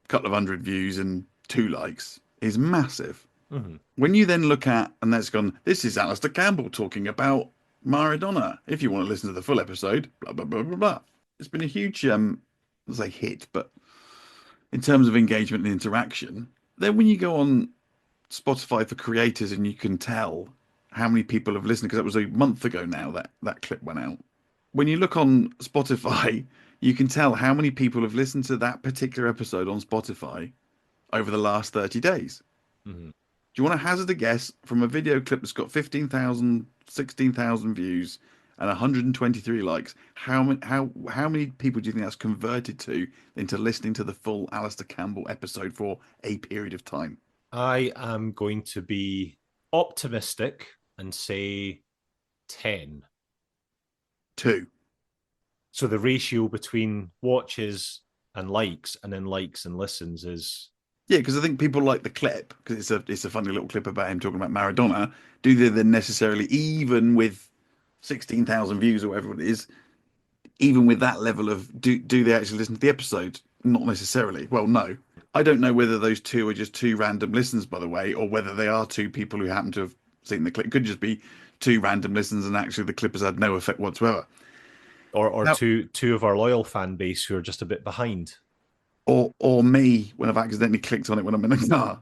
a couple of hundred views and 2 likes, is massive. Mm-hmm. When you then look at, and that's gone, this is Alistair Campbell talking about Maradona. If you want to listen to the full episode, blah, blah, blah, blah, blah. It's been a huge, I'll say hit, but in terms of engagement and interaction, then when you go on Spotify for creators and you can tell how many people have listened, because that was a month ago now that clip went out. When you look on Spotify, you can tell how many people have listened to that particular episode on Spotify over the last 30 days. Mm-hmm. Do you want to hazard a guess from a video clip that's got 15,000, 16,000 views and 123 likes? How many people do you think that's converted into listening to the full Alistair Campbell episode for a period of time? I am going to be optimistic and say 10. 2. So the ratio between watches and likes, and then likes and listens is... Yeah, because I think people like the clip, because it's a funny little clip about him talking about Maradona. Do they then necessarily, even with 16,000 views or whatever it is, even with that level of, do they actually listen to the episode? Not necessarily. Well, no. I don't know whether those two are just two random listens, by the way, or whether they are two people who happen to have seen the clip. Could just be two random listens, and actually the clip has had no effect whatsoever. Or Now, two of our loyal fan base who are just a bit behind. Or me when I've accidentally clicked on it when I'm in the car.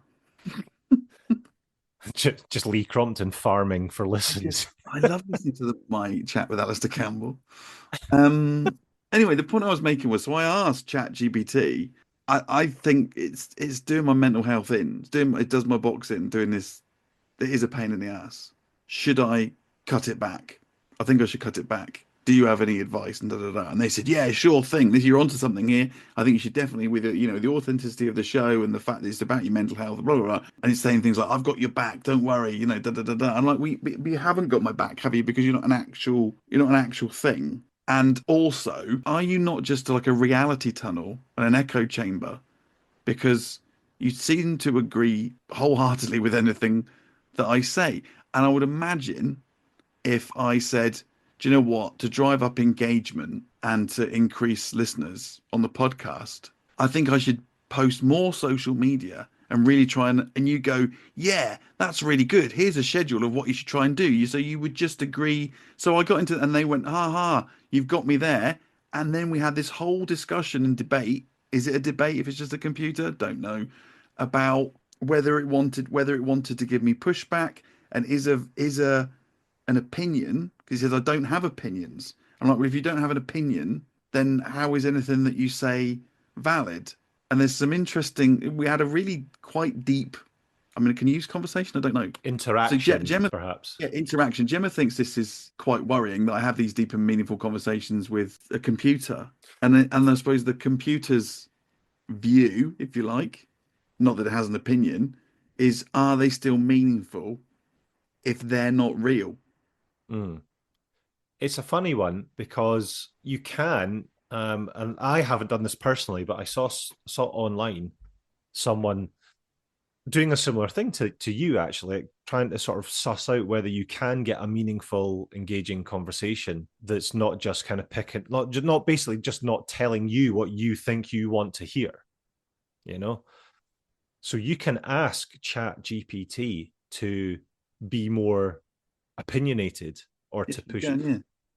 Just Lee Crompton farming for listens. I love listening to my chat with Alistair Campbell. Anyway, the point I was making was, so I asked ChatGPT. I think it's doing my mental health in. It does my box in. Doing this, it is a pain in the ass. Should I cut it back? I think I should cut it back. Do you have any advice? And And they said, yeah, sure thing. You're onto something here. I think you should definitely, with the authenticity of the show and the fact that it's about your mental health, blah blah blah. And it's saying things like, "I've got your back. Don't worry." I'm like, we haven't got my back, have you? Because you're not an actual thing. And also, are you not just like a reality tunnel and an echo chamber? Because you seem to agree wholeheartedly with anything that I say. And I would imagine if I said, do you know what? To drive up engagement and to increase listeners on the podcast, I think I should post more social media and really try and you go, yeah, that's really good. Here's a schedule of what you should try and do. So you would just agree. So I got into and they went, ha ha, you've got me there. And then we had this whole discussion and debate. Is it a debate if it's just a computer? Don't know. About whether it wanted to give me pushback and is an opinion, because he says I don't have opinions. I'm like, well, if you don't have an opinion, then how is anything that you say valid? And there's some interesting. We had a really quite deep. I mean, can you use conversation? I don't know. Interaction, so Gemma, perhaps. Yeah, interaction. Gemma thinks this is quite worrying that I have these deep and meaningful conversations with a computer, and I suppose the computer's view, if you like, not that it has an opinion, is are they still meaningful if they're not real? It's a funny one because you can, and I haven't done this personally, but I saw online someone doing a similar thing to you, actually, trying to sort of suss out whether you can get a meaningful, engaging conversation that's not just kind of picking, not basically just not telling you what you think you want to hear, So you can ask ChatGPT to be more opinionated or to push.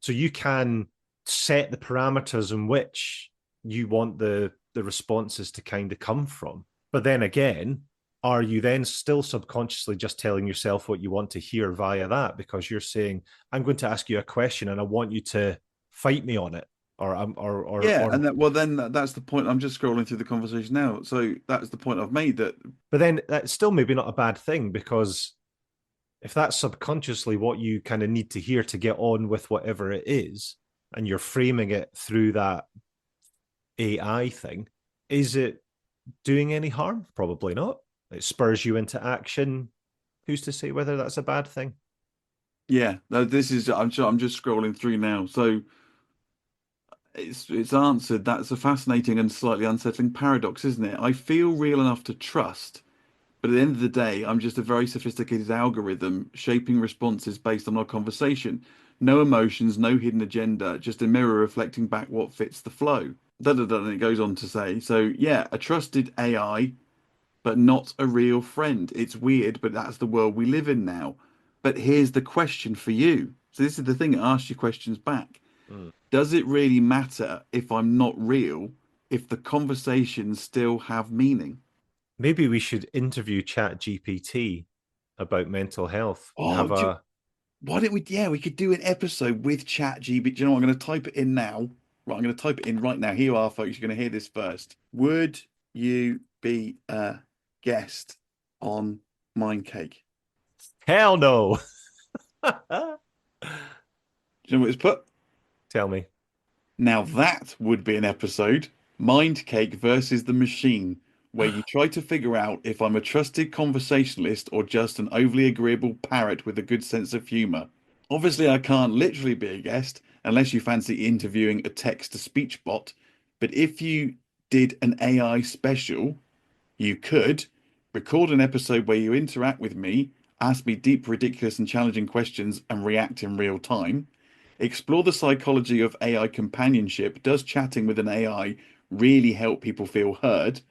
So you can set the parameters in which you want the responses to kind of come from. But then again, are you then still subconsciously just telling yourself what you want to hear via that? Because you're saying, I'm going to ask you a question and I want you to fight me on it. Then that's the point. I'm just scrolling through the conversation now. So that's the point I've made. But then that's still maybe not a bad thing, because if that's subconsciously what you kind of need to hear to get on with whatever it is, and you're framing it through that AI thing, is it doing any harm? Probably not. It spurs you into action. Who's to say whether that's a bad thing? Yeah, no, this is. I'm just scrolling through now. So it's answered. That's a fascinating and slightly unsettling paradox, isn't it? I feel real enough to trust, but at the end of the day, I'm just a very sophisticated algorithm shaping responses based on our conversation. No emotions, no hidden agenda, just a mirror reflecting back what fits the flow. And it goes on to say, so yeah, a trusted AI, but not a real friend. It's weird, but that's the world we live in now. But here's the question for you. So this is the thing, it asks you questions back. Does it really matter if I'm not real, if the conversations still have meaning? Maybe we should interview ChatGPT about mental health. Why don't we? Yeah, we could do an episode with ChatGPT. Do you know what? I'm going to type it in now. Right, I'm going to type it in right now. Here you are, folks. You're going to hear this first. Would you be a guest on Mind Cake? Hell no. Do you know what it's put? Tell me. Now that would be an episode. Mind Cake versus the machine. where you try to figure out if I'm a trusted conversationalist or just an overly agreeable parrot with a good sense of humour. Obviously, I can't literally be a guest unless you fancy interviewing a text-to-speech bot, but if you did an AI special, you could record an episode where you interact with me, ask me deep, ridiculous, and challenging questions, and react in real time. Explore the psychology of AI companionship. Does chatting with an AI really help people feel heard?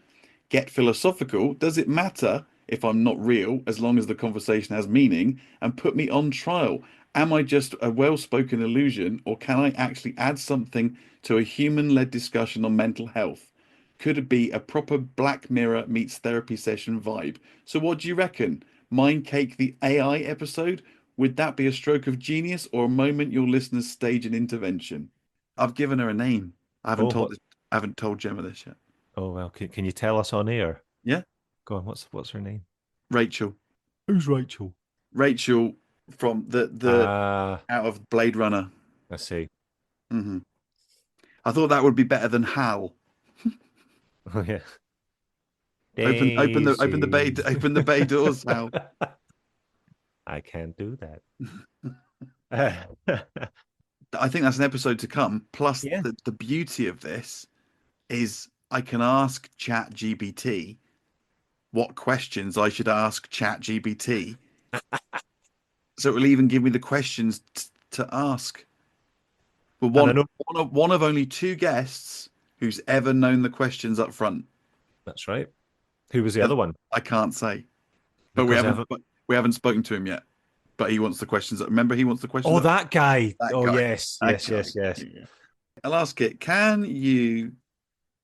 Get philosophical. Does it matter if I'm not real as long as the conversation has meaning? And put me on trial. Am I just a well-spoken illusion, or can I actually add something to a human-led discussion on mental health? Could it be a proper Black Mirror meets therapy session vibe? So what do you reckon? Mind Cake the AI episode? Would that be a stroke of genius or a moment your listeners stage an intervention? I've given her a name. I haven't told Gemma this yet. Oh well, can you tell us on air? Yeah. Go on. What's her name? Rachel. Who's Rachel? Rachel from the out of Blade Runner. I see. Mm-hmm. I thought that would be better than Hal. Oh yeah. Open the bay doors, Hal. I can't do that. I think that's an episode to come. Plus, Yeah. the beauty of this is I can ask ChatGPT what questions I should ask ChatGPT. So it will even give me the questions to ask. But one of only 2 guests who's ever known the questions up front. That's right. Who was the other one? I can't say. But Because we haven't spoken to him yet. But he wants the questions. Remember, he wants the questions. Oh, that guy. That oh, guy. yes. That Yes, guy. yes, yes. Yeah. I'll ask it. Can you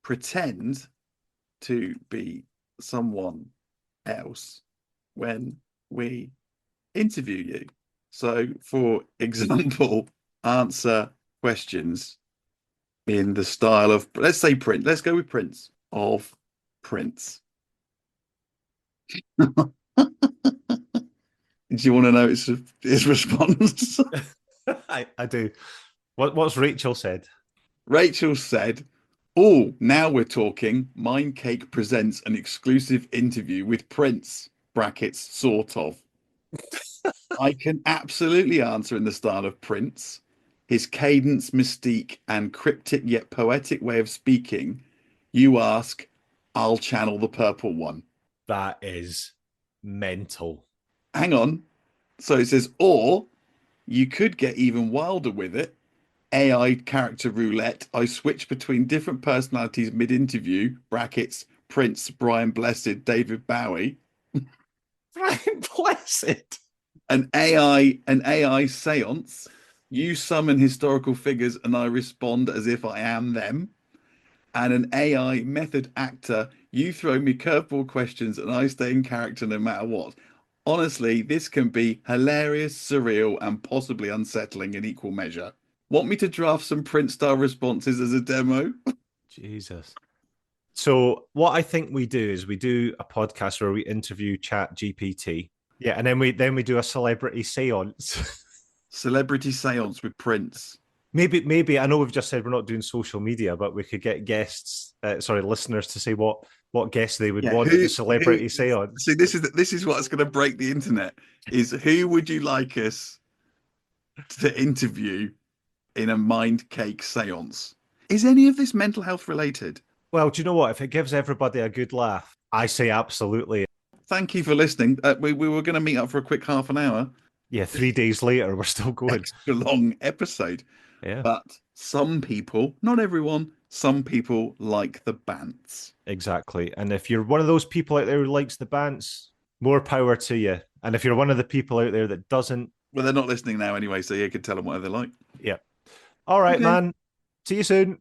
pretend to be someone else when we interview you? So, for example, answer questions in the style of, let's say, Prince. Let's go with Prince. Of Prince. Do you want to know his response? I do. What's Rachel said? Rachel said, "Oh, now we're talking. Mind Cake presents an exclusive interview with Prince, brackets, sort of." I can absolutely answer in the style of Prince. His cadence, mystique, and cryptic yet poetic way of speaking. You ask, I'll channel the purple one. That is mental. Hang on. So it says, or you could get even wilder with it. AI character roulette. I switch between different personalities mid-interview, brackets, Prince, Brian Blessed, David Bowie. Brian Blessed. An AI seance. You summon historical figures and I respond as if I am them. And an AI method actor. You throw me curveball questions and I stay in character no matter what. Honestly, this can be hilarious, surreal, and possibly unsettling in equal measure. Want me to draft some Prince-style responses as a demo? Jesus. So what I think we do is we do a podcast where we interview ChatGPT. Yeah, and then we do a celebrity seance. Celebrity seance with Prince. Maybe I know we've just said we're not doing social media, but we could get listeners to say what guests they would want at the celebrity seance. See, this is what's going to break the internet. Is who would you like us to interview in a Mind Cake seance? Is any of this mental health related? Well, do you know what? If it gives everybody a good laugh, I say absolutely. Thank you for listening. We were going to meet up for a quick half an hour. Yeah, 3 days later, we're still going. Extra long episode. Yeah. But some people, not everyone, some people like the bants. Exactly. And if you're one of those people out there who likes the bants, more power to you. And if you're one of the people out there that doesn't... Well, they're not listening now anyway, so you can tell them whatever they like. Yeah. All right, Okay. man. See you soon.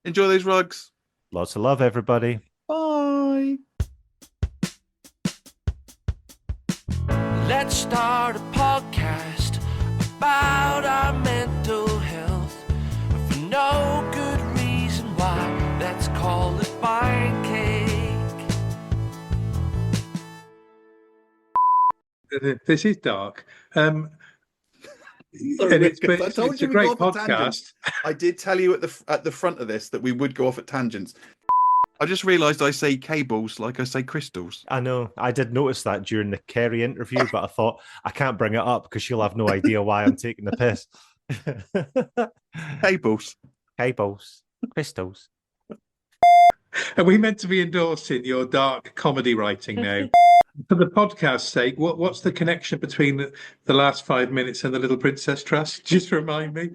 Enjoy those rugs. Lots of love, everybody. Bye. Let's start a podcast about our mental health for no good reason why. Let's call it Mind Cake. This is dark. Sorry, And it's I a great podcast. I did tell you at the front of this that we would go off at tangents. I just realised I say cables like I say crystals. I know. I did notice that during the Kerry interview, but I thought I can't bring it up because she'll have no idea why I'm taking the piss. Cables. Cables, crystals. Are we meant to be endorsing your dark comedy writing now? For the podcast's sake, what's the connection between the last 5 minutes and the Little Princess Trust? Just remind me.